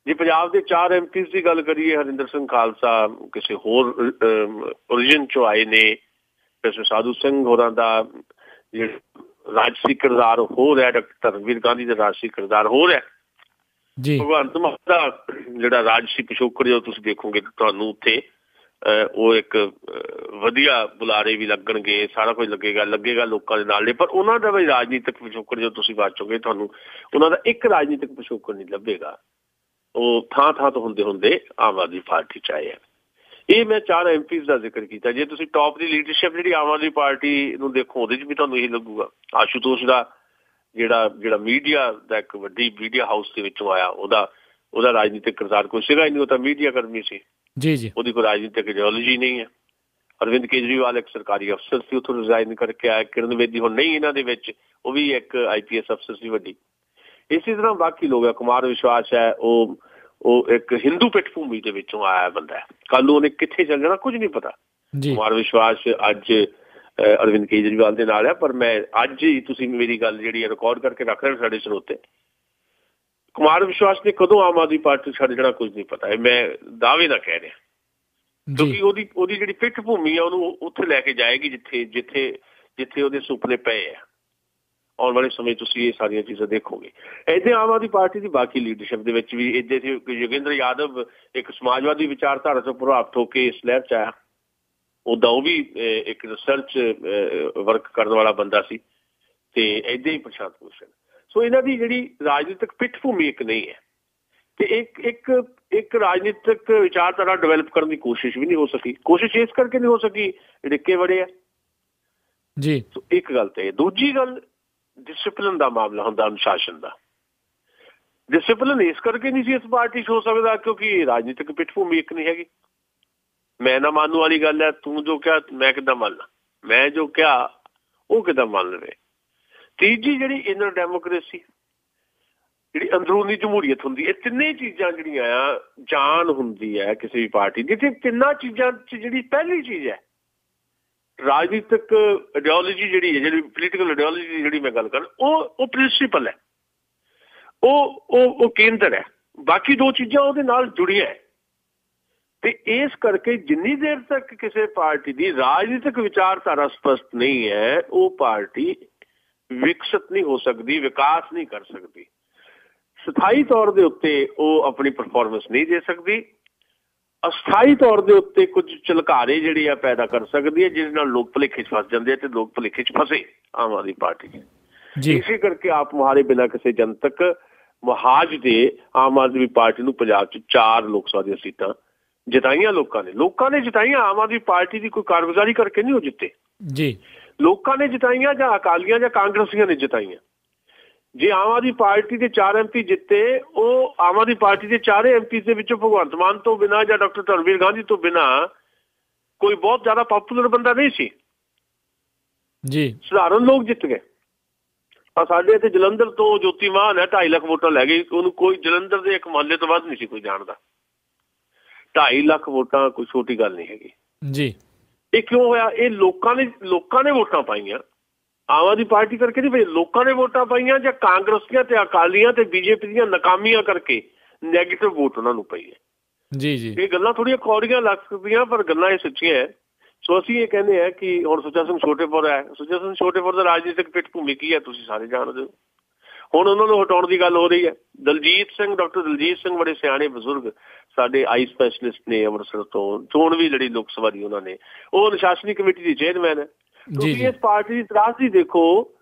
ਜੇ ਪੰਜਾਬ ਦੇ 4 MPs ਦੀ ਗੱਲ ਕਰੀਏ, ਹਰਿੰਦਰ ਸਿੰਘ ਖਾਲਸਾ ਕਿਸੇ ਹੋਰ ਓਰੀਜਨ 'ਚੋਂ ਆਏ ਨੇ, ਕਿਸੇ ਸਾਧੂ ਸਿੰਘ ਹੋਰਾਂ ਦਾ ਜਿਹੜਾ ਰਾਜਸੀ ਕਿਰਦਾਰ ਹੋਰ ਹੈ, ਡਾਕਟਰ ਧਰਮਵੀਰ ਗਾਂਧੀ ਦਾ ਰਾਜਸੀ ਕਿਰਦਾਰ ਹੋਰ ਹੈ ਜੀ। ਭਗਵੰਤ ਮਾਨ ਦਾ ਜਿਹੜਾ ਰਾਜਸੀ ਪਿਛੋਕੜ ਜਦੋਂ ਤੁਸੀਂ ਦੇਖੋਗੇ ਤੁਹਾਨੂੰ ਉੱਥੇ ਉਹ ਇੱਕ ਵਧੀਆ ਬੁਲਾਰੇ ਵੀ ਲੱਗਣਗੇ, ਸਾਰਾ ਕੁਝ ਲੱਗੇਗਾ ਲੋਕਾਂ ਦੇ ਨਾਲ। ਪਰ ਉਹਨਾਂ ਦਾ ਵੀ ਰਾਜਨੀਤਿਕ ਪਿਛੋਕੜ ਜਦੋਂ ਤੁਸੀਂ ਵਾਚੋਗੇ ਤੁਹਾਨੂੰ ਉਹਨਾਂ ਦਾ ਇੱਕ ਰਾਜਨੀਤਿਕ ਪਿਛੋਕੜ ਨਹੀਂ ਲੱਭੇਗਾ। ਉਹ ਥਾਂ ਤੋਂ ਹੁੰਦੇ ਆਮ ਆਦਮੀ ਪਾਰਟੀ 'ਚ ਆਏ ਹੈ। ਇਹ ਮੈਂ 4 MPs ਦਾ ਜ਼ਿਕਰ ਕੀਤਾ। ਜੇ ਤੁਸੀਂ ਟੌਪ ਦੀ ਲੀਡਰਸ਼ਿਪ ਜਿਹੜੀ ਆਮ ਆਦਮੀ ਪਾਰਟੀ ਨੂੰ ਦੇਖੋ ਉਹਦੇ 'ਚ ਵੀ ਤੁਹਾਨੂੰ ਇਹ ਲੱਗੂਗਾ। ਆਸ਼ੂਤੋਸ਼ ਦਾ ਜਿਹੜਾ ਮੀਡੀਆ ਦਾ ਇੱਕ ਵੱਡੀ ਮੀਡੀਆ ਹਾਊਸ ਦੇ ਵਿੱਚੋਂ ਆਇਆ, ਉਹਦਾ ਰਾਜਨੀਤਿਕ ਕਿਰਦਾਰ ਕੋਈ ਸੀਗਾ ਹੀ ਨਹੀਂ। ਉਹ ਤਾਂ ਮੀਡੀਆ ਕਰਮੀ ਸੀ ਜੀ। ਉਹਦੀ ਕੋਈ ਰਾਜਨੀਤਿਕ ਆਈਡੀਓਲੋਜੀ ਨਹੀਂ ਹੈ। ਅਰਵਿੰਦ ਕੇਜਰੀਵਾਲ ਇੱਕ ਸਰਕਾਰੀ ਅਫਸਰ ਸੀ, ਉੱਥੋਂ ਰਿਜ਼ਾਈਨ ਕਰਕੇ ਆਇਆ। ਕਿਰਨ ਬੇਦੀ ਹੁਣ ਨਹੀਂ ਇਹਨਾਂ ਦੇ ਵਿੱਚ, ਉਹ ਵੀ ਇੱਕ IPS ਅਫਸਰ ਸੀ ਵੱਡੀ। ਇਸੇ ਤਰ੍ਹਾਂ ਬਾਕੀ ਲੋਕ ਹੈ। ਕੁਮਾਰ ਵਿਸ਼ਵਾਸ ਹੈ, ਉਹ ਇੱਕ ਹਿੰਦੂ ਪਿੱਠ ਭੂਮੀ ਦੇ ਵਿੱਚੋਂ ਆਇਆ ਬੰਦਾ ਹੈ। ਕੱਲ ਨੂੰ ਉਹਨੇ ਕਿੱਥੇ ਚੱਲ ਜਾਣਾ ਕੁਝ ਨਹੀਂ ਪਤਾ। ਕੁਮਾਰ ਵਿਸ਼ਵਾਸ ਅੱਜ ਅਰਵਿੰਦ ਕੇਜਰੀਵਾਲ ਦੇ ਨਾਲ ਹੈ, ਪਰ ਮੈਂ ਅੱਜ ਹੀ ਤੁਸੀਂ ਮੇਰੀ ਗੱਲ ਜਿਹੜੀ ਹੈ ਰਿਕਾਰਡ ਕਰਕੇ ਰੱਖ ਰਹੇ ਸਾਡੇ ਸਰੋਤੇ, ਕੁਮਾਰ ਵਿਸ਼ਵਾਸ ਨੇ ਕਦੋਂ ਆਮ ਆਦਮੀ ਪਾਰਟੀ ਛੱਡ ਜਾਣਾ ਕੁਝ ਨਹੀਂ ਪਤਾ। ਇਹ ਮੈਂ ਦਾਅਵੇ ਨਾਲ ਕਹਿ ਰਿਹਾ, ਕਿਉਂਕਿ ਉਹਦੀ ਜਿਹੜੀ ਪਿੱਠ ਭੂਮੀ ਆ ਉਹਨੂੰ ਉੱਥੇ ਲੈ ਕੇ ਜਾਏਗੀ ਜਿੱਥੇ ਉਹਦੇ ਸੁਪਨੇ ਪਏ ਆ। ਆਉਣ ਵਾਲੇ ਸਮੇਂ ਤੁਸੀਂ ਇਹ ਸਾਰੀਆਂ ਚੀਜ਼ਾਂ ਦੇਖੋਗੇ। ਇੱਥੇ ਆਮ ਆਦਮੀ ਪਾਰਟੀ ਦੀ ਬਾਕੀ ਲੀਡਰਸ਼ਿਪ ਦੇ ਵਿੱਚ ਵੀ ਇੱਦਾਂ ਯੋਗੇਂਦਰ ਯਾਦਵ ਇੱਕ ਸਮਾਜਵਾਦੀ ਵਿਚਾਰਧਾਰਾ ਤੋਂ ਪ੍ਰਭਾਵਿਤ ਹੋ ਕੇ ਇਸ ਲਹਿਰ 'ਚ ਆਇਆ। ਉੱਦਾਂ ਉਹ ਵੀ ਇੱਕ ਰਿਸਰਚ ਵਰਕ ਕਰਨ ਵਾਲਾ ਬੰਦਾ ਸੀ, ਤੇ ਇੱਦਾਂ ਹੀ ਪ੍ਰਸ਼ਾਂਤ ਭੂਸ਼ਣ। ਸੋ ਇਹਨਾਂ ਦੀ ਜਿਹੜੀ ਰਾਜਨੀਤਿਕ ਪਿੱਠ ਭੂਮੀ ਇੱਕ ਨਹੀਂ ਹੈ, ਤੇ ਇੱਕ ਰਾਜਨੀਤਿਕ ਵਿਚਾਰਧਾਰਾ ਡਿਵੈਲਪ ਕਰਨ ਦੀ ਕੋਸ਼ਿਸ਼ ਵੀ ਨਹੀਂ ਹੋ ਸਕੀ। ਕੋਸ਼ਿਸ਼ ਇਸ ਕਰਕੇ ਨਹੀਂ ਹੋ ਸਕੀ, ਡਿੱਕੇ ਬੜੇ ਆ ਜੀ। ਸੋ ਇੱਕ ਗੱਲ ਤੇ ਦੂਜੀ ਗੱਲ ਡਿਸਿਪਲਿਨ ਦਾ ਮਾਮਲਾ ਹੁੰਦਾ, ਅਨੁਸ਼ਾਸਨ ਦਾ। ਡਿਸਿਪਲਿਨ ਇਸ ਕਰਕੇ ਨਹੀਂ ਸੀ ਇਸ ਪਾਰਟੀ 'ਚ ਹੋ ਸਕਦਾ ਕਿਉਂਕਿ ਰਾਜਨੀਤਿਕ ਪਿੱਠ ਭੂਮੀ ਇੱਕ ਨਹੀਂ ਹੈਗੀ। ਮੈਂ ਨਾ ਮੰਨਣ ਵਾਲੀ ਗੱਲ ਹੈ। ਤੂੰ ਜੋ ਕਿਹਾ ਮੈਂ ਕਿੱਦਾਂ ਮੰਨਣਾ, ਮੈਂ ਜੋ ਕਿਹਾ ਉਹ ਕਿੱਦਾਂ ਮੰਨ ਲਵੇ। ਤੀਜੀ ਜਿਹੜੀ ਇਨਰ ਡੈਮੋਕ੍ਰੇਸੀ, ਜਿਹੜੀ ਅੰਦਰੂਨੀ ਜਮਹੂਰੀਅਤ ਹੁੰਦੀ, ਇਹ ਤਿੰਨੇ ਚੀਜ਼ਾਂ ਜਿਹੜੀਆਂ ਆ ਜਾਨ ਹੁੰਦੀ ਹੈ ਕਿਸੇ ਵੀ ਪਾਰਟੀ ਦੀ। ਤੇ ਤਿੰਨਾਂ ਚੀਜ਼ਾਂ 'ਚ ਜਿਹੜੀ ਪਹਿਲੀ ਚੀਜ਼ ਹੈ ਰਾਜਨੀਤਿਕ ਆਈਡੀਓਲੋਜੀ, ਜਿਹੜੀ ਪੋਲੀਟੀਕਲ ਆਈਡੀਓਲੋਜੀ ਜਿਹੜੀ ਮੈਂ ਗੱਲ ਕਰਾਂ, ਉਹ ਪ੍ਰਿੰਸੀਪਲ ਹੈ, ਉਹ ਕੇਂਦਰ ਹੈ। ਬਾਕੀ ਦੋ ਚੀਜ਼ਾਂ ਉਹਦੇ ਨਾਲ ਜੁੜੀਆਂ ਹੈ। ਤੇ ਇਸ ਕਰਕੇ ਜਿੰਨੀ ਦੇਰ ਤੱਕ ਕਿਸੇ ਪਾਰਟੀ ਦੀ ਰਾਜਨੀਤਿਕ ਵਿਚਾਰਧਾਰਾ ਸਪਸ਼ਟ ਨਹੀਂ ਹੈ, ਉਹ ਪਾਰਟੀ ਵਿਕਸਿਤ ਨਹੀਂ ਹੋ ਸਕਦੀ, ਵਿਕਾਸ ਨਹੀਂ ਕਰ ਸਕਦੀ। ਸਥਾਈ ਤੌਰ ਦੇ ਉੱਤੇ ਉਹ ਆਪਣੀ ਪਰਫਾਰਮੈਂਸ ਨਹੀਂ ਦੇ ਸਕਦੀ, ਅਸਥਾਈ ਤੌਰ ਦੇ ਉੱਤੇ ਕੁਝ ਝਲਕਾਰੇ ਜਿਹੜੇ ਆ ਪੈਦਾ ਕਰ ਸਕਦੀ ਹੈ, ਜਿਹਦੇ ਨਾਲ ਲੋਕ ਭੁਲੇਖੇ 'ਚ ਫਸ ਜਾਂਦੇ ਆ ਤੇ ਲੋਕ ਭੁਲੇਖੇ 'ਚ ਫਸੇ ਆਮ ਆਦਮੀ ਪਾਰਟੀ। ਇਸੇ ਕਰਕੇ ਆਪ ਮੁਹਾਰੇ ਬਿਨਾਂ ਕਿਸੇ ਜਨਤਕ ਮੁਹਾਜ ਦੇ ਆਮ ਆਦਮੀ ਪਾਰਟੀ ਨੂੰ ਪੰਜਾਬ 'ਚ 4 ਲੋਕ ਸਭਾ ਦੀਆਂ ਸੀਟਾਂ ਜਿਤਾਈਆਂ ਲੋਕਾਂ ਨੇ ਜਿਤਾਈਆਂ। ਆਮ ਆਦਮੀ ਪਾਰਟੀ ਦੀ ਕੋਈ ਕਾਰਗੁਜ਼ਾਰੀ ਕਰਕੇ ਨਹੀਂ ਉਹ ਜਿੱਤੇ ਜੀ, ਲੋਕਾਂ ਨੇ ਜਿਤਾਈਆਂ ਜਾਂ ਅਕਾਲੀਆਂ ਜਾਂ ਕਾਂਗਰਸੀਆਂ ਨੇ ਜਿਤਾਈਆਂ। ਜੇ ਆਮ ਆਦਮੀ ਪਾਰਟੀ ਦੇ 4 MP ਜਿੱਤੇ, ਉਹ ਆਮ ਆਦਮੀ ਪਾਰਟੀ ਦੇ 4 MP ਦੇ ਵਿੱਚੋਂ ਭਗਵੰਤ ਮਾਨ ਤੋਂ ਬਿਨਾਂ ਜਾਂ ਡਾਕਟਰ ਧਰਮਵੀਰ ਗਾਂਧੀ ਤੋਂ ਬਿਨਾਂ ਕੋਈ ਬਹੁਤ ਜ਼ਿਆਦਾ ਪੋਪੂਲਰ ਬੰਦਾ ਨਹੀਂ ਸੀ ਜੀ, ਸਧਾਰਨ ਲੋਕ ਜਿੱਤ ਗਏ। ਸਾਡੇ ਇੱਥੇ ਜਲੰਧਰ ਤੋਂ ਜੋਤੀ ਮਾਨ ਹੈ, 2.5 ਲੱਖ ਵੋਟਾਂ ਲੈ ਗਈ, ਉਹਨੂੰ ਕੋਈ ਜਲੰਧਰ ਦੇ ਇੱਕ ਮੁਹੱਲੇ ਤੋਂ ਵੱਧ ਨਹੀਂ ਸੀ ਕੋਈ ਜਾਣਦਾ। 2.5 ਲੱਖ ਵੋਟਾਂ ਕੋਈ ਛੋਟੀ ਗੱਲ ਨਹੀਂ ਹੈਗੀ ਜੀ। ਇਹ ਕਿਉਂ ਹੋਇਆ? ਇਹ ਲੋਕਾਂ ਨੇ ਵੋਟਾਂ ਪਾਈਆਂ, ਆਮ ਆਦਮੀ ਪਾਰਟੀ ਕਰਕੇ ਨਹੀਂ ਭਾਈ, ਲੋਕਾਂ ਨੇ ਵੋਟਾਂ ਪਾਈਆਂ ਜਾਂ ਕਾਂਗਰਸੀਆਂ ਤੇ ਅਕਾਲੀਆਂ ਤੇ BJP ਦੀਆਂ ਨਾਕਾਮੀਆਂ ਕਰਕੇ ਨੈਗੇਟਿਵ ਵੋਟ ਉਹਨਾਂ ਨੂੰ ਪਈ ਹੈ ਜੀ ਜੀ। ਇਹ ਗੱਲਾਂ ਥੋੜ੍ਹੀਆਂ ਕੌੜੀਆਂ ਲੱਗ ਸਕਦੀਆਂ ਪਰ ਗੱਲਾਂ ਇਹ ਸੱਚੀਆਂ ਹੈ। ਸੋ ਅਸੀਂ ਇਹ ਕਹਿੰਦੇ ਹਾਂ ਕਿ ਹੁਣ ਸੁੱਚਾ ਸਿੰਘ ਛੋਟੇਪੁਰ ਹੈ, ਸੁੱਚਾ ਸਿੰਘ ਛੋਟੇਪੁਰ ਦਾ ਰਾਜਨੀਤਿਕ ਪਿੱਠ ਭੂਮੀ ਕੀ ਹੈ ਤੁਸੀਂ ਸਾਰੇ ਜਾਣਦੇ ਹੋ। ਹੁਣ ਉਹਨਾਂ ਨੂੰ ਹਟਾਉਣ ਦੀ ਗੱਲ ਹੋ ਰਹੀ ਹੈ। ਡਾਕਟਰ ਦਲਜੀਤ ਸਿੰਘ ਬੜੇ ਸਿਆਣੇ ਬਜ਼ੁਰਗ ਸਾਡੇ ਆਈ ਸਪੈਸ਼ਲਿਸਟ ਨੇ, ਅੰਮ੍ਰਿਤਸਰ ਤੋਂ ਚੋਣ ਵੀ ਲੜੀ ਲੋਕ ਸਭਾ ਦੀ ਉਹਨਾਂ ਨੇ, ਉਹ ਅਨੁਸ਼ਾਸਨੀ ਕਮੇਟੀ ਦੀ ਚੇਅਰਮੈਨ ਹੈ। ਤੁਸੀਂ ਇਸ ਪਾਰਟੀ ਦੀ ਤਰਾਸਦੀ ਦੇਖੋ,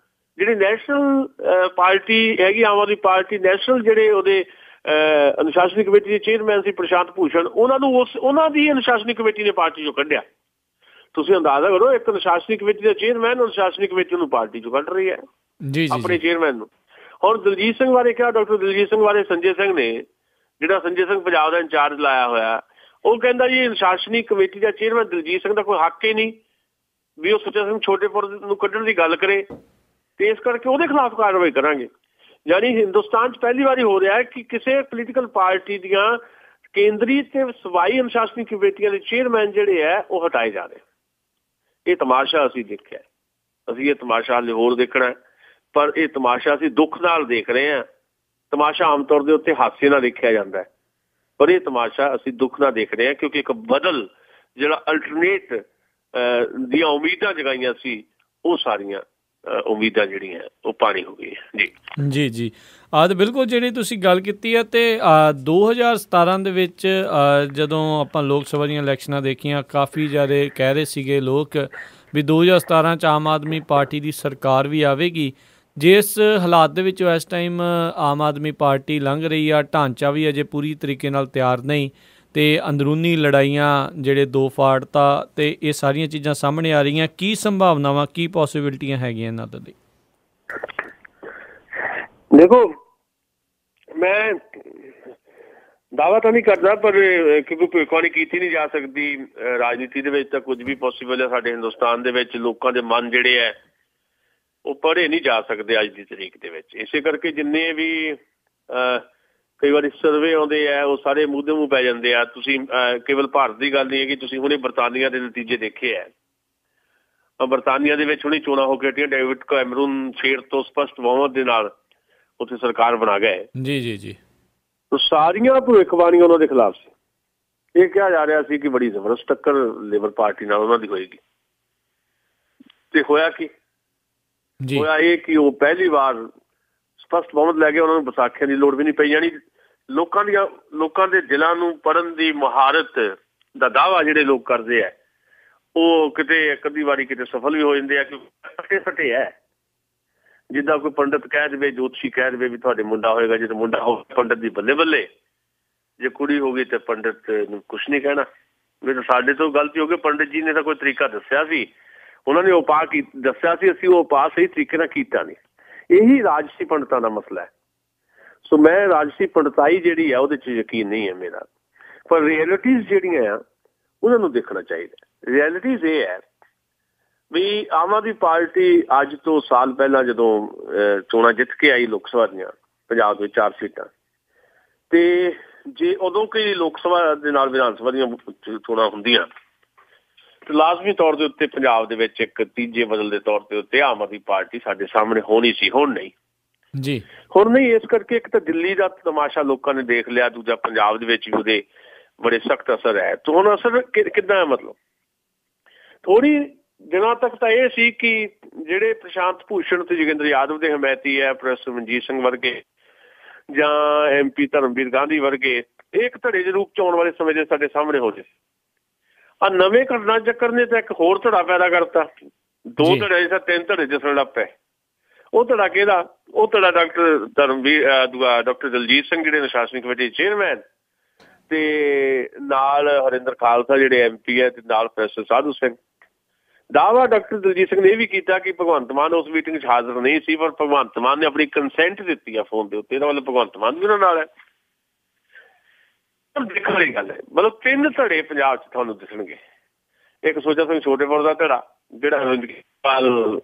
ਜਿਹੜੀ ਨੈਸ਼ਨਲ ਪਾਰਟੀ ਹੈਗੀ ਆਮ ਆਦਮੀ ਪਾਰਟੀ, ਨੈਸ਼ਨਲ ਜਿਹੜੇ ਉਹਦੇ ਅਨੁਸ਼ਾਸਨੀ ਕਮੇਟੀ ਦੇ ਚੇਅਰਮੈਨ ਸੀ ਪ੍ਰਸ਼ਾਂਤ ਭੂਸ਼ਣ, ਉਹਨਾਂ ਦੀ ਅਨੁਸ਼ਾਸਨੀ ਕਮੇਟੀ ਨੇ ਪਾਰਟੀ ਚੋਂ ਕੱਢਿਆ। ਤੁਸੀਂ ਅੰਦਾਜ਼ਾ ਕਰੋ, ਇੱਕ ਅਨੁਸ਼ਾਸਨੀ ਕਮੇਟੀ ਦਾ ਚੇਅਰਮੈਨ ਅਨੁਸ਼ਾਸਨੀ ਕਮੇਟੀ ਨੂੰ ਪਾਰਟੀ ਚੋਂ ਕੱਢ ਰਹੀ ਹੈ ਆਪਣੇ ਚੇਅਰਮੈਨ ਨੂੰ। ਹੁਣ ਦਲਜੀਤ ਸਿੰਘ ਬਾਰੇ ਕਿਹਾ, ਡਾਕਟਰ ਦਲਜੀਤ ਸਿੰਘ ਬਾਰੇ ਸੰਜੇ ਸਿੰਘ ਨੇ, ਜਿਹੜਾ ਸੰਜੇ ਸਿੰਘ ਪੰਜਾਬ ਦਾ ਇੰਚਾਰਜ ਲਾਇਆ ਹੋਇਆ, ਉਹ ਕਹਿੰਦਾ ਜੀ ਅਨੁਸ਼ਾਸਨੀ ਕਮੇਟੀ ਦਾ ਚੇਅਰਮੈਨ ਦਲਜੀਤ ਸਿੰਘ ਦਾ ਕੋਈ ਹੱਕ ਹੀ ਨਹੀਂ ਵੀ ਉਹ ਸੁੱਚਾ ਸਿੰਘ ਛੋਟੇਪੁਰ ਨੂੰ ਕੱਢਣ ਦੀ ਗੱਲ ਕਰੇ, ਤੇ ਇਸ ਕਰਕੇ ਉਹਦੇ ਖਿਲਾਫ ਕਾਰਵਾਈ ਕਰਾਂਗੇ। ਯਾਨੀ ਹਿੰਦੁਸਤਾਨ 'ਚ ਪਹਿਲੀ ਵਾਰੀ ਹੋ ਰਿਹਾ ਹੈ ਕਿ ਕਿਸੇ ਪੋਲੀਟੀਕਲ ਪਾਰਟੀ ਦੀਆਂ ਕੇਂਦਰੀ ਤੇ ਸੂਬਾਈ ਅਨੁਸ਼ਾਸਨੀ ਕਮੇਟੀਆਂ ਦੇ ਚੇਅਰਮੈਨ ਜਿਹੜੇ ਹੈ ਉਹ ਹਟਾਏ ਜਾ ਰਹੇ। ਇਹ ਤਮਾਸ਼ਾ ਅਸੀਂ ਦੇਖਿਆ, ਅਸੀਂ ਇਹ ਤਮਾਸ਼ਾ ਹਾਲੇ ਹੋਰ ਦੇਖਣਾ, ਪਰ ਇਹ ਤਮਾਸ਼ਾ ਅਸੀਂ ਦੁੱਖ ਨਾਲ ਦੇਖ ਰਹੇ ਹਾਂ। ਤਮਾਸ਼ਾ ਆਮ ਤੌਰ ਦੇ ਉੱਤੇ ਹਾਸੇ ਨਾਲ ਦੇਖਿਆ ਜਾਂਦਾ ਹੈ, ਪਰ ਇਹ ਤਮਾਸ਼ਾ ਅਸੀਂ ਦੁੱਖ ਨਾਲ ਦੇਖ ਰਹੇ ਹਾਂ ਕਿਉਂਕਿ ਇੱਕ ਬਦਲ ਜਿਹੜਾ ਅਲਟਰਨੇਟ ਦੀਆਂ ਉਮੀਦਾਂ ਜਗਾਈਆਂ ਸੀ, ਉਹ ਸਾਰੀਆਂ ਉਮੀਦਾਂ ਜਿਹੜੀਆਂ ਉਹ ਪਾਣੀ ਹੋ ਗਈਆਂ ਜੀ ਜੀ ਜੀ। ਬਿਲਕੁਲ ਜਿਹੜੀ ਤੁਸੀਂ ਗੱਲ ਕੀਤੀ ਹੈ, ਅਤੇ 2017 ਦੇ ਵਿੱਚ ਜਦੋਂ ਆਪਾਂ ਲੋਕ ਸਭਾ ਦੀਆਂ ਇਲੈਕਸ਼ਨਾਂ ਦੇਖੀਆਂ, ਕਾਫੀ ਜ਼ਿਆਦਾ ਕਹਿ ਰਹੇ ਸੀਗੇ ਲੋਕ ਵੀ 2017 'ਚ ਆਮ ਆਦਮੀ ਪਾਰਟੀ ਦੀ ਸਰਕਾਰ ਵੀ ਆਵੇਗੀ। ਜਿਸ ਹਾਲਾਤ ਦੇ ਵਿੱਚ ਇਸ ਟਾਈਮ ਆਮ ਆਦਮੀ ਪਾਰਟੀ ਲੰਘ ਰਹੀ ਆ, ਢਾਂਚਾ ਵੀ ਅਜੇ ਪੂਰੀ ਤਰੀਕੇ ਨਾਲ ਤਿਆਰ ਨਹੀਂ, ਅਤੇ ਅੰਦਰੂਨੀ ਲੜਾਈਆਂ ਜਿਹੜੇ ਦੋ ਫਾੜਤਾ ਅਤੇ ਇਹ ਸਾਰੀਆਂ ਚੀਜ਼ਾਂ ਸਾਹਮਣੇ ਆ ਰਹੀਆਂ, ਕੀ ਸੰਭਾਵਨਾਵਾਂ, ਕੀ ਪੋਸੀਬਿਲਿਟੀਆਂ ਹੈਗੀਆਂ ਇਹਨਾਂ ਦੀ? ਦੇਖੋ, ਮੈਂ ਦਾਅਵਾ ਤਾਂ ਨਹੀਂ ਕਰਦਾ, ਪਰ ਕਿਉਂਕਿ ਭਵਿੱਖਬਾਣੀ ਕੀਤੀ ਨਹੀਂ ਜਾ ਸਕਦੀ। ਰਾਜਨੀਤੀ ਦੇ ਵਿੱਚ ਤਾਂ ਕੁਝ ਵੀ ਪੋਸੀਬਲ ਹੈ। ਸਾਡੇ ਹਿੰਦੁਸਤਾਨ ਦੇ ਵਿੱਚ ਲੋਕਾਂ ਦੇ ਮਨ ਜਿਹੜੇ ਹੈ ਉਹ ਪੜ੍ਹੇ ਨਹੀਂ ਜਾ ਸਕਦੇ ਅੱਜ ਦੀ ਤਰੀਕ ਦੇ ਵਿੱਚ। ਇਸੇ ਕਰਕੇ ਜਿੰਨੇ ਵੀ ਕਈ ਵਾਰੀ ਸਰਵੇ ਆਉਂਦੇ ਆ, ਉਹ ਸਾਰੇ ਮੂੰਹ ਦੇ ਮੂੰਹ ਪੈ ਜਾਂਦੇ ਆ। ਤੁਸੀਂ ਕੇਵਲ ਭਾਰਤ ਦੀ ਗੱਲ ਨਹੀਂ ਹੈ ਕਿ ਤੁਸੀਂ ਹੁਣੇ ਬਰਤਾਨੀਆ ਦੇ ਨਤੀਜੇ ਦੇਖੇ ਹੈ। ਬਰਤਾਨੀਆ ਦੇ ਵਿੱਚ ਹੁਣੇ ਚੋਣਾਂ ਹੋ ਕੇ ਹਟੀਆਂ, ਡੇਵਿਡ ਕੈਮਰਨ ਛੇੜ ਤੋਂ ਸਪਸ਼ਟ ਬਹੁਮਤ ਦੇ ਨਾਲ ਉੱਥੇ ਸਰਕਾਰ ਬਣਾ ਗਏ ਜੀ ਜੀ ਜੀ। ਸਾਰੀਆਂ ਭਵਿੱਖਬਾਣੀਆਂ ਉਹਨਾਂ ਦੇ ਖਿਲਾਫ ਸੀ। ਇਹ ਕਿਹਾ ਜਾ ਰਿਹਾ ਸੀ ਕਿ ਬੜੀ ਜ਼ਬਰਦਸਤ ਟੱਕਰ ਲੇਬਰ ਪਾਰਟੀ ਨਾਲ ਉਹਨਾਂ ਦੀ ਹੋਏਗੀ, ਤੇ ਹੋਇਆ ਕੀ? ਹੋਇਆ ਇਹ ਕਿ ਉਹ ਪਹਿਲੀ ਵਾਰ ਸਪਸ਼ਟ ਬਹੁਮਤ ਲੈ ਕੇ ਉਹਨਾਂ ਨੂੰ ਵਿਸਾਖੀਆਂ ਦੀ ਲੋੜ ਵੀ ਨਹੀਂ ਪਈ। ਜਾਣੀ ਲੋਕਾਂ ਦੇ ਦਿਲਾਂ ਨੂੰ ਪੜ੍ਹਨ ਦੀ ਮੁਹਾਰਤ ਦਾ ਦਾਅਵਾ ਜਿਹੜੇ ਲੋਕ ਕਰਦੇ ਆ, ਉਹ ਕਿਤੇ ਇੱਕ ਅੱਧੀ ਵਾਰੀ ਕਿਤੇ ਸਫਲ ਵੀ ਹੋ ਜਾਂਦੇ ਆ, ਕਿਉਂਕਿ ਫਟੇ ਹੈ। ਜਿੱਦਾਂ ਕੋਈ ਪੰਡਿਤ ਕਹਿ ਦੇਵੇ, ਜੋਤਸ਼ੀ ਕਹਿ ਦੇਵੇ ਵੀ ਤੁਹਾਡੇ ਮੁੰਡਾ ਹੋਏਗਾ, ਜਦੋਂ ਮੁੰਡਾ ਹੋ ਪੰਡਿਤ ਦੀ ਬੱਲੇ ਬੱਲੇ, ਜੇ ਕੁੜੀ ਹੋ ਗਈ ਤੇ ਪੰਡਿਤ ਨੂੰ ਕੁਛ ਨਹੀਂ ਕਹਿਣਾ ਵੀ ਸਾਡੇ ਤੋਂ ਗਲਤੀ ਹੋ ਗਈ। ਪੰਡਿਤ ਜੀ ਨੇ ਤਾਂ ਕੋਈ ਤਰੀਕਾ ਦੱਸਿਆ ਸੀ, ਉਹਨਾਂ ਨੇ ਉਪਾਅ ਦੱਸਿਆ ਸੀ, ਅਸੀਂ ਉਹ ਉਪਾਅ ਸਹੀ ਤਰੀਕੇ ਨਾਲ ਕੀਤਾ ਨਹੀਂ। ਇਹੀ ਰਾਜਸੀ ਪੰਡਤਾਂ ਦਾ ਮਸਲਾ ਹੈ। ਸੋ ਮੈਂ ਰਾਜਸੀ ਪੰਡਤਾਈ ਜਿਹੜੀ ਆ ਉਹਦੇ 'ਚ ਯਕੀਨ ਨਹੀਂ ਹੈ ਮੇਰਾ, ਪਰ ਰਿਐਲਿਟੀਜ਼ ਜਿਹੜੀਆਂ ਆ ਉਹਨਾਂ ਨੂੰ ਦੇਖਣਾ ਚਾਹੀਦਾ। ਰਿਐਲਿਟੀਜ਼ ਇਹ ਹੈ ਵੀ ਆਮ ਆਦਮੀ ਪਾਰਟੀ ਅੱਜ ਤੋਂ ਸਾਲ ਪਹਿਲਾਂ ਜਦੋਂ ਚੋਣਾਂ ਜਿੱਤ ਕੇ ਆਈ ਲੋਕ ਸਭਾ ਦੀਆਂ ਪੰਜਾਬ ਵਿੱਚ 4 ਸੀਟਾਂ, ਤੇ ਜੇ ਉਦੋਂ ਕਈ ਲੋਕ ਸਭਾ ਦੇ ਨਾਲ ਵਿਧਾਨ ਸਭਾ ਦੀਆਂ ਚੋਣਾਂ ਹੁੰਦੀਆਂ ਤੇ ਲਾਜ਼ਮੀ ਤੌਰ ਦੇ ਉੱਤੇ ਪੰਜਾਬ ਦੇ ਵਿੱਚ ਇੱਕ ਤੀਜੇ ਬਦਲ ਦੇ ਤੌਰ ਦੇ ਉੱਤੇ ਆਮ ਆਦਮੀ ਪਾਰਟੀ ਸਾਡੇ ਸਾਹਮਣੇ ਹੋਣੀ ਸੀ। ਹੁਣ ਨਹੀਂ ਜੀ, ਹੁਣ ਨਹੀਂ। ਇਸ ਕਰਕੇ ਇੱਕ ਤਾਂ ਦਿੱਲੀ ਦਾ ਤਮਾਸ਼ਾ ਲੋਕਾਂ ਨੇ ਦੇਖ ਲਿਆ, ਦੂਜਾ ਪੰਜਾਬ ਦੇ ਵਿੱਚ ਵੀ ਉਹਦੇ बड़े सख्त असर है। तो हुण असर किद्दां है, मतलब थोड़ी दिनों तक तो यह सी कि ਜਿਹੜੇ ਪ੍ਰਸ਼ਾਂਤ ਭੂਸ਼ਣ ਤੇ ਜੋਗਿੰਦਰ ਯਾਦਵ ਦੇ ਹਮਾਇਤੀ ਹੈ, ਪ੍ਰੋਫੈਸਰ ਮਨਜੀਤ ਸਿੰਘ ਵਰਗੇ ਜਾਂ MP ਧਰਮਵੀਰ ਗਾਂਧੀ ਵਰਗੇ, ਇੱਕ ਧੜੇ ਦੇ ਰੂਪ ਚ ਆਉਣ ਵਾਲੇ ਸਮੇਂ ਦੇ ਸਾਡੇ ਸਾਹਮਣੇ ਹੋ ਜਾਏ। ਆ ਨਵੇਂ ਘਟਨਾ ਚੱਕਰ ਨੇ ਤਾਂ ਇੱਕ ਹੋਰ ਧੜਾ ਪੈਦਾ ਕਰਤਾ, ਦੋ ਧੜੇ ਜਿਹਾ ਤਿੰਨ ਧੜੇ ਦਿਸਣ ਲੱਗ ਪਏ। ਉਹ ਧੜਾ ਕਿਹਦਾ? ਉਹ ਧੜਾ ਡਾਕਟਰ ਧਰਮਵੀਰ ਡਾਕਟਰ ਦਲਜੀਤ ਸਿੰਘ ਜਿਹੜੇ ਅਨੁਸ਼ਾਸਨੀ ਕਮੇਟੀ ਚੇਅਰਮੈਨ, ਤੇ ਨਾਲ ਹਰਿੰਦਰ ਖਾਲਸਾ ਜਿਹੜੇ MP ਹੈ, ਤੇ ਨਾਲ ਪ੍ਰੋਫੈਸਰ ਸਾਧੂ ਸਿੰਘ। ਦਾਅਵਾ ਡਾਕਟਰ ਦਲਜੀਤ ਸਿੰਘ ਨੇ ਇਹ ਵੀ ਕੀਤਾ ਕਿ ਭਗਵੰਤ ਮਾਨ ਉਸ ਮੀਟਿੰਗ 'ਚ ਹਾਜ਼ਰ ਨਹੀਂ ਸੀ, ਪਰ ਭਗਵੰਤ ਮਾਨ ਨੇ ਆਪਣੀ ਕੰਸੈਂਟ ਦਿੱਤੀ ਆ ਫੋਨ ਦੇ ਉੱਤੇ। ਇਹਦਾ ਮਤਲਬ ਭਗਵੰਤ ਮਾਨ ਵੀ ਉਹਨਾਂ ਨਾਲ ਹੈ। ਦੇਖਣ ਵਾਲੀ ਗੱਲ ਹੈ, ਮਤਲਬ ਤਿੰਨ ਧੜੇ ਪੰਜਾਬ 'ਚ ਤੁਹਾਨੂੰ ਦਿਸਣਗੇ। ਇੱਕ ਸੁੱਚਾ ਸਿੰਘ ਛੋਟੇਪੁਰ ਦਾ ਧੜਾ, ਜਿਹੜਾ ਰਵਿੰਦਰ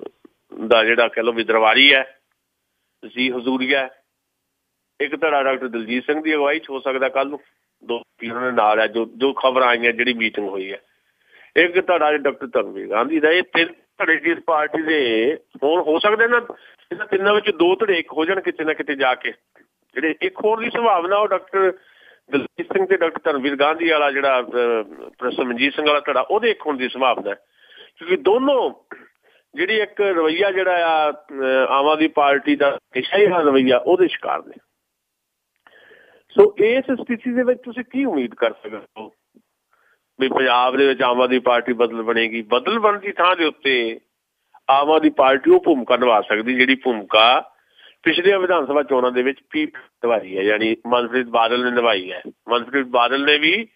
ਦਾ ਜਿਹੜਾ ਕਹਿ ਲਓ ਵੀ ਦਰਬਾਰੀ ਹੈ, ਜੀ ਹਜ਼ੂਰੀਆ। ਇੱਕ ਧੜਾ ਡਾਕਟਰ ਦਲਜੀਤ ਸਿੰਘ ਦੀ ਅਗਵਾਈ 'ਚ ਹੋ ਸਕਦਾ ਕੱਲ੍ਹ ਨੂੰ, ਦੋ ਉਹਨਾਂ ਦੇ ਨਾਲ ਹੈ ਜੋ ਖਬਰਾਂ ਆਈਆਂ, ਜਿਹੜੀ ਮੀਟਿੰਗ ਹੋਈ ਹੈ। ਇੱਕ ਧੜਾ ਡਾਕਟਰ ਧਰਮਵੀਰ ਗਾਂਧੀ ਦਾ। ਇਹ ਤਿੰਨ ਧੜੇ ਜਿਸ ਪਾਰਟੀ ਦੇ ਹੋ ਸਕਦੇ ਨਾ, ਇਹਨਾਂ ਤਿੰਨਾਂ ਵਿੱਚ ਦੋ ਧੜੇ ਇੱਕ ਹੋ ਜਾਣ ਕਿਤੇ ਨਾ ਕਿਤੇ ਜਾ ਕੇ। ਜਿਹੜੇ ਇੱਕ ਹੋਰ ਦੀ ਸੰਭਾਵਨਾ ਉਹ ਡਾਕਟਰ ਦਲਜੀਤ ਸਿੰਘ ਤੇ ਡਾਕਟਰ ਧਰਮਵੀਰ ਗਾਂਧੀ ਵਾਲਾ ਜਿਹੜਾ ਪ੍ਰੋਫੈਸਰ ਮਨਜੀਤ ਸਿੰਘ ਵਾਲਾ ਧੜਾ, ਉਹਦੇ ਇੱਕ ਹੋਣ ਦੀ ਸੰਭਾਵਨਾ ਹੈ। ਕਿਉਂਕਿ ਦੋਨੋਂ ਜਿਹੜੀ ਇੱਕ ਰਵੱਈਆ ਜਿਹੜਾ ਆ ਆਮ ਆਦਮੀ ਪਾਰਟੀ ਦਾ ਸ਼ਾਹੀ ਰਵੱਈਆ, ਉਹਦੇ ਸ਼ਿਕਾਰ ਨੇ। ਸੋ ਇਸ ਸਥਿਤੀ ਦੇ ਵਿੱਚ ਤੁਸੀਂ ਕੀ ਉਮੀਦ ਕਰ ਸਕਦੇ ਹੋ ਵੀ ਪੰਜਾਬ ਦੇ ਵਿੱਚ ਆਮ ਆਦਮੀ ਪਾਰਟੀ ਬਦਲ ਬਣੇਗੀ? ਬਦਲ ਬਣਨ ਦੀ ਥਾਂ ਦੇ ਉੱਤੇ ਆਮ ਆਦਮੀ ਪਾਰਟੀ ਉਹ ਭੂਮਿਕਾ ਨਿਭਾ ਸਕਦੀ ਜਿਹੜੀ ਭੂਮਿਕਾ ਪਿਛਲੀਆਂ ਵਿਧਾਨ ਸਭਾ ਚੋਣਾਂ ਦੇ ਵਿੱਚ ਨਿਭਾਈ ਹੈ, ਯਾਨੀ ਮਨਪ੍ਰੀਤ ਬਾਦਲ ਨੇ ਨਿਭਾਈ ਹੈ। ਮਨਪ੍ਰੀਤ ਬਾਦਲ ਨੇ ਵੀ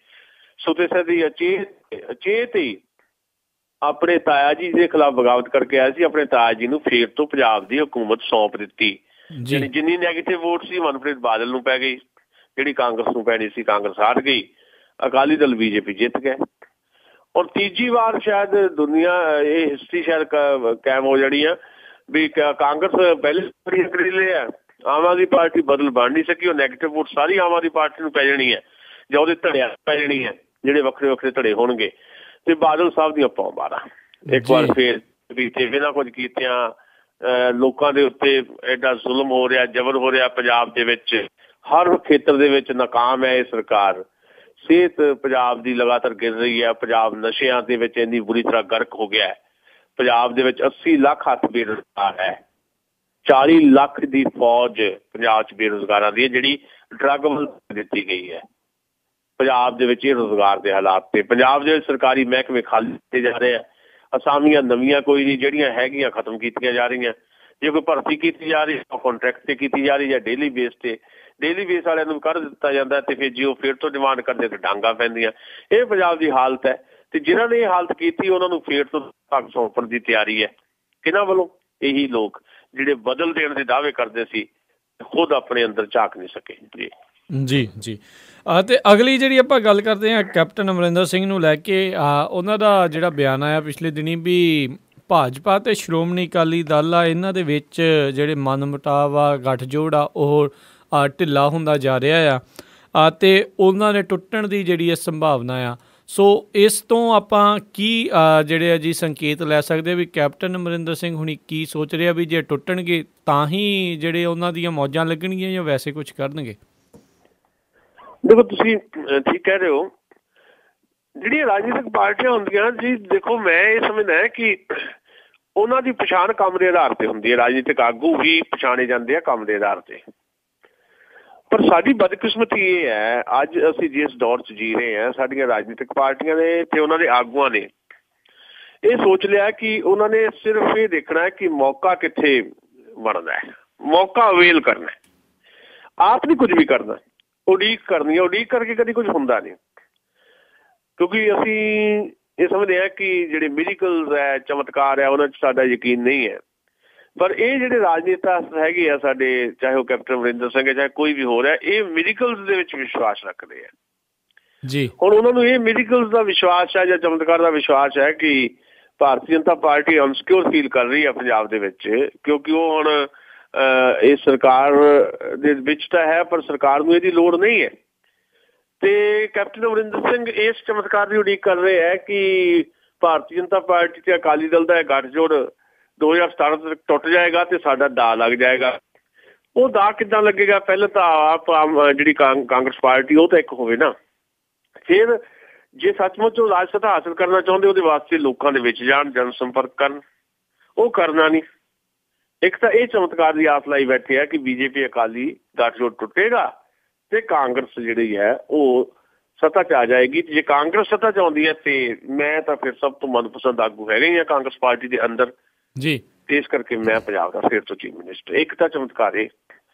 ਸੁਤੇ ਸਦੀ ਅਚੇਤ ਹੀ ਆਪਣੇ ਤਾਇਆ ਜੀ ਦੇ ਖਿਲਾਫ ਬਗਾਵਤ ਕਰਕੇ ਆਇਆ ਸੀ। ਆਪਣੇ ਤਾਇਆ ਜੀ ਨੂੰ ਫੇਰ ਤੋਂ ਪੰਜਾਬ ਦੀ ਹੁਕੂਮਤ ਸੌਂਪ ਦਿੱਤੀ। ਜਿੰਨੀ ਨੈਗੇਟਿਵ ਵੋਟ ਸੀ ਮਨਪ੍ਰੀਤ ਬਾਦਲ ਨੂੰ ਪੈ ਗਈ, ਜਿਹੜੀ ਕਾਂਗਰਸ ਨੂੰ ਪੈਣੀ ਸੀ ਕਾਂਗਰਸ ਹਾਰ ਗਈ, ਅਕਾਲੀ ਦਲ BJP ਜਿੱਤ ਗਏ। ਔਰ ਤੀਜੀ ਵਾਰ ਸ਼ਾਇਦ ਦੁਨੀਆ ਇਹ ਹਿਸਟਰੀ ਸ਼ਾਇਦ ਕਾਇਮ ਹੋ ਜਾਣੀ ਆ ਵੀ ਕਾਂਗਰਸ ਪਹਿਲੇ ਕਰੀਲੇ ਆ, ਆਮ ਆਦਮੀ ਪਾਰਟੀ ਬਦਲ ਬਣ ਨਹੀਂ ਸਕੀ। ਉਹ ਨੈਗੇਟਿਵ ਵੋਟ ਸਾਰੀ ਆਮ ਆਦਮੀ ਪਾਰਟੀ ਨੂੰ ਪੈ ਜਾਣੀ ਹੈ ਜਾਂ ਉਹਦੇ ਧੜਿਆਂ ਪੈ ਜਾਣੀ ਹੈ, ਜਿਹੜੇ ਵੱਖਰੇ ਵੱਖਰੇ ਧੜੇ ਹੋਣਗੇ। ਤੇ ਬਾਦਲ ਸਾਹਿਬ ਦੀਆਂ ਪੌਂਬਾਰਾਂ ਇੱਕ ਵਾਰ ਫੇਰ ਬੀਤੇ ਬਿਨਾਂ ਕੁਝ ਕੀਤਿਆਂ ਲੋਕਾਂ ਦੇ ਉੱਤੇ ਐਡਾ ਜ਼ੁਲਮ ਹੋ ਰਿਹਾ, ਜ਼ਬਰ ਹੋ ਰਿਹਾ ਪੰਜਾਬ ਦੇ ਵਿੱਚ, ਹਰ ਖੇਤਰ ਦੇ ਵਿੱਚ ਨਾਕਾਮ ਹੈ ਇਹ ਸਰਕਾਰ। ਸਿਹਤ ਪੰਜਾਬ ਦੀ ਲਗਾਤਾਰ ਗਿਰ ਰਹੀ ਹੈ। ਪੰਜਾਬ ਨਸ਼ਿਆਂ ਦੇ ਵਿੱਚ ਇੰਨੀ ਬੁਰੀ ਤਰ੍ਹਾਂ ਗਰਕ ਹੋ ਗਿਆ ਹੈ। ਪੰਜਾਬ ਦੇ ਵਿੱਚ 80 ਲੱਖ ਹੱਥ ਬੇਰੁਜ਼ਗਾਰ ਹੈ। 40 ਲੱਖ ਦੀ ਫੌਜ ਪੰਜਾਬ 'ਚ ਬੇਰੁਜ਼ਗਾਰਾਂ ਦੀ ਹੈ, ਜਿਹੜੀ ਡਰੱਗ ਵੱਲ ਦਿੱਤੀ ਗਈ ਹੈ। ਪੰਜਾਬ ਦੇ ਵਿੱਚ ਇਹ ਰੁਜ਼ਗਾਰ ਦੇ ਹਾਲਾਤ ਤੇ ਪੰਜਾਬ ਦੇ ਵਿੱਚ ਸਰਕਾਰੀ ਮਹਿਕਮੇ ਖਾਲੀ ਕੀਤੇ ਜਾ ਰਹੇ ਆ। ਅਸਾਮੀਆਂ ਨਵੀਆਂ ਕੋਈ ਨਹੀਂ, ਜਿਹੜੀਆਂ ਹੈਗੀਆਂ ਖਤਮ ਕੀਤੀਆਂ ਜਾ ਰਹੀਆਂ। ਜੇ ਕੋਈ ਭਰਤੀ ਕੀਤੀ ਜਾ ਰਹੀ ਉਹ ਕੰਟਰੈਕਟ ਤੇ ਕੀਤੀ ਜਾ ਰਹੀ ਹੈ, ਡੇਲੀ ਬੇਸ ਤੇ। ਡੇਲੀ ਬੇਸ ਵਾਲਿਆਂ ਨੂੰ ਕਰ ਦਿੱਤਾ ਜਾਂਦਾ ਤੇ ਫਿਰ ਜੇ ਉਹ ਫਿਰ ਤੋਂ ਡਿਮਾਂਡ ਕਰਦੇ ਤੇ ਡਾਂਗਾ ਪੈਂਦੀਆਂ। ਇਹ ਪੰਜਾਬ ਦੀ ਹਾਲਤ ਹੈ। ਤੇ ਜਿਨ੍ਹਾਂ ਨੇ ਇਹ ਹਾਲਤ ਕੀਤੀ ਉਹਨਾਂ ਨੂੰ ਫਿਰ ਤੋਂ ਪੱਗ ਸੌਂਪਣ ਦੀ ਤਿਆਰੀ ਹੈ ਕਿਹਨਾਂ ਵੱਲੋਂ? ਇਹੀ ਲੋਕ ਜਿਹੜੇ ਬਦਲ ਦੇਣ ਦੇ ਦਾਅਵੇ ਕਰਦੇ ਸੀ, ਖੁਦ ਆਪਣੇ ਅੰਦਰ ਝਾਕ ਨਹੀਂ ਸਕੇ। ਜੀ ਜੀ। ਅਤੇ ਅਗਲੀ ਜਿਹੜੀ ਆਪਾਂ ਗੱਲ ਕਰਦੇ ਹਾਂ ਕੈਪਟਨ ਅਮਰਿੰਦਰ ਸਿੰਘ ਨੂੰ ਲੈ ਕੇ, ਉਹਨਾਂ ਦਾ ਜਿਹੜਾ ਬਿਆਨ ਆਇਆ ਪਿਛਲੇ ਦਿਨੀ ਵੀ ਭਾਜਪਾ ਅਤੇ ਸ਼੍ਰੋਮਣੀ ਅਕਾਲੀ ਦਲ ਆ, ਇਹਨਾਂ ਦੇ ਵਿੱਚ ਜਿਹੜੇ ਮਨਮੁਟਾਵ ਆ, ਗੱਠਜੋੜ ਆ, ਉਹ ਢਿੱਲਾ ਹੁੰਦਾ ਜਾ ਰਿਹਾ ਆ ਅਤੇ ਉਹਨਾਂ ਨੇ ਟੁੱਟਣ ਦੀ ਜਿਹੜੀ ਇਹ ਸੰਭਾਵਨਾ ਆ। ਸੋ ਇਸ ਤੋਂ ਆਪਾਂ ਕੀ ਜਿਹੜੇ ਆ ਜੀ ਸੰਕੇਤ ਲੈ ਸਕਦੇ ਵੀ ਕੈਪਟਨ ਅਮਰਿੰਦਰ ਸਿੰਘ ਹੁਣੀ ਕੀ ਸੋਚ ਰਿਹਾ ਵੀ ਜੇ ਟੁੱਟਣਗੇ ਤਾਂ ਹੀ ਜਿਹੜੇ ਉਹਨਾਂ ਦੀਆਂ ਮੌਜਾਂ ਲੱਗਣਗੀਆਂ ਜਾਂ ਵੈਸੇ ਕੁਛ ਕਰਨਗੇ? ਦੇਖੋ ਤੁਸੀਂ ਠੀਕ ਕਹਿ ਰਹੇ ਹੋ। ਜਿਹੜੀਆਂ ਰਾਜਨੀਤਿਕ ਪਾਰਟੀਆਂ ਹੁੰਦੀਆਂ ਜੀ, ਦੇਖੋ ਮੈਂ ਇਹ ਸਮਝਦਾ ਕਿ ਉਹਨਾਂ ਦੀ ਪਛਾਣ ਕੰਮ ਦੇ ਆਧਾਰ ਤੇ ਹੁੰਦੀ ਹੈ। ਰਾਜਨੀਤਿਕ ਆਗੂ ਵੀ ਪਛਾਣੇ ਜਾਂਦੇ ਆ ਕੰਮ ਦੇ ਆਧਾਰ ਤੇ। ਪਰ ਸਾਡੀ ਬਦਕਿਸਮਤੀ ਇਹ ਹੈ, ਅੱਜ ਅਸੀਂ ਜਿਸ ਦੌਰ 'ਚ ਜੀ ਰਹੇ ਹਾਂ, ਸਾਡੀਆਂ ਰਾਜਨੀਤਿਕ ਪਾਰਟੀਆਂ ਨੇ ਤੇ ਉਹਨਾਂ ਦੇ ਆਗੂਆਂ ਨੇ ਇਹ ਸੋਚ ਲਿਆ ਕਿ ਉਹਨਾਂ ਨੇ ਸਿਰਫ ਇਹ ਦੇਖਣਾ ਕਿ ਮੌਕਾ ਕਿੱਥੇ ਬਣਦਾ ਹੈ, ਮੌਕਾ ਅਵੇਲ ਕਰਨਾ, ਆਪ ਨਹੀਂ ਕੁਝ ਵੀ ਕਰਨਾ। ਉਡੀਕ ਕਰਨੀ ਹੈ, ਉਡੀਕ ਕਰਕੇ ਕਦੀ ਕੁਝ ਹੁੰਦਾ ਨਹੀਂ। ਕਿਉਂਕਿ ਅਸੀਂ ਇਹ ਸਮਝਦੇ ਹਾਂ ਕਿ ਜਿਹੜੇ ਮਿਰੀਕਲਸ ਹੈ, ਚਮਤਕਾਰ ਹੈ, ਉਹਨਾਂ 'ਚ ਸਾਡਾ ਯਕੀਨ ਨਹੀਂ ਹੈ। ਪਰ ਇਹ ਜਿਹੜੇ ਰਾਜਨੇਤਾ ਹੈਗੇ ਆ ਸਾਡੇ, ਚਾਹੇ ਉਹ ਕੈਪਟਨ ਅਮਰਿੰਦਰ ਸਿੰਘ ਹੈ, ਚਾਹੇ ਕੋਈ ਵੀ ਹੋਰ ਹੈ, ਇਹ ਮਿਰੀਕਲਸ ਦੇ ਵਿੱਚ ਵਿਸ਼ਵਾਸ ਰੱਖਦੇ ਆ ਜੀ। ਹੁਣ ਉਹਨਾਂ ਨੂੰ ਇਹ ਮਿਰੀਕਲਸ ਦਾ ਵਿਸ਼ਵਾਸ ਹੈ ਜਾਂ ਚਮਤਕਾਰ ਦਾ ਵਿਸ਼ਵਾਸ ਹੈ ਕਿ ਭਾਰਤੀ ਜਨਤਾ ਪਾਰਟੀ ਅਨਸਿਕਿਉਰ ਫੀਲ ਕਰ ਰਹੀ ਹੈ ਪੰਜਾਬ ਦੇ ਵਿੱਚ, ਕਿਉਂਕਿ ਉਹ ਹੁਣ ਇਹ ਸਰਕਾਰ ਦੇ ਵਿੱਚ ਤਾਂ ਹੈ ਪਰ ਸਰਕਾਰ ਨੂੰ ਇਹਦੀ ਲੋੜ ਨਹੀਂ ਹੈ। ਤੇ ਕੈਪਟਨ ਅਮਰਿੰਦਰ ਸਿੰਘ ਇਸ ਚਮਤਕਾਰ ਦੀ ਉਡੀਕ ਕਰ ਰਹੇ ਹੈ ਕਿ ਭਾਰਤੀ ਜਨਤਾ ਪਾਰਟੀ ਤੇ ਅਕਾਲੀ ਦਲ ਦਾ ਇਹ ਗੱਠਜੋੜ 2017 ਤੱਕ ਟੁੱਟ ਜਾਏਗਾ ਤੇ ਸਾਡਾ ਦਾਅ ਲੱਗ ਜਾਏਗਾ। ਉਹ ਦਾਅ ਕਿੱਦਾਂ ਲੱਗੇਗਾ? ਪਹਿਲਾਂ ਤਾਂ ਆਪ ਜਿਹੜੀ ਕਾਂਗਰਸ ਪਾਰਟੀ ਉਹ ਤਾਂ ਇੱਕ ਹੋਵੇ ਨਾ, ਫਿਰ ਜੇ ਸੱਚਮੁੱਚ ਉਹ ਰਾਜ ਸੱਤਾ ਹਾਸਲ ਕਰਨਾ ਚਾਹੁੰਦੇ ਉਹਦੇ ਵਾਸਤੇ ਲੋਕਾਂ ਦੇ ਵਿੱਚ ਜਾਣ, ਜਨ ਸੰਪਰਕ ਕਰਨ। ਉਹ ਕਰਨਾ ਨਹੀਂ। ਇੱਕ ਤਾਂ ਇਹ ਚਮਤਕਾਰ ਦੀ ਆਸ ਲਾਈ ਬੈਠੇ ਆ ਕਿ ਬੀਜੇਪੀ ਅਕਾਲੀ ਗੱਠਜੋੜ ਟੁੱਟੇਗਾ ਤੇ ਕਾਂਗਰਸ ਜਿਹੜੀ ਹੈ ਉਹ ਸੱਤਾ 'ਚ ਆ ਜਾਏਗੀ। ਜੇ ਕਾਂਗਰਸ ਸੱਤਾ 'ਚ ਆਉਂਦੀ ਹੈ ਤੇ ਮੈਂ ਤਾਂ ਫਿਰ ਸਭ ਤੋਂ ਮਨਪਸੰਦ ਆਗੂ ਹੈਗਾ ਹੀ ਆ ਕਾਂਗਰਸ ਪਾਰਟੀ ਦੇ ਅੰਦਰ ਜੀ। ਤੇ ਇਸ ਕਰਕੇ ਮੈਂ ਪੰਜਾਬ ਦਾ ਫਿਰ ਤੋਂ ਚੀਫ ਮਿਨਿਸਟਰ। ਇੱਕ ਤਾਂ ਚਮਤਕਾਰ ਇਹ।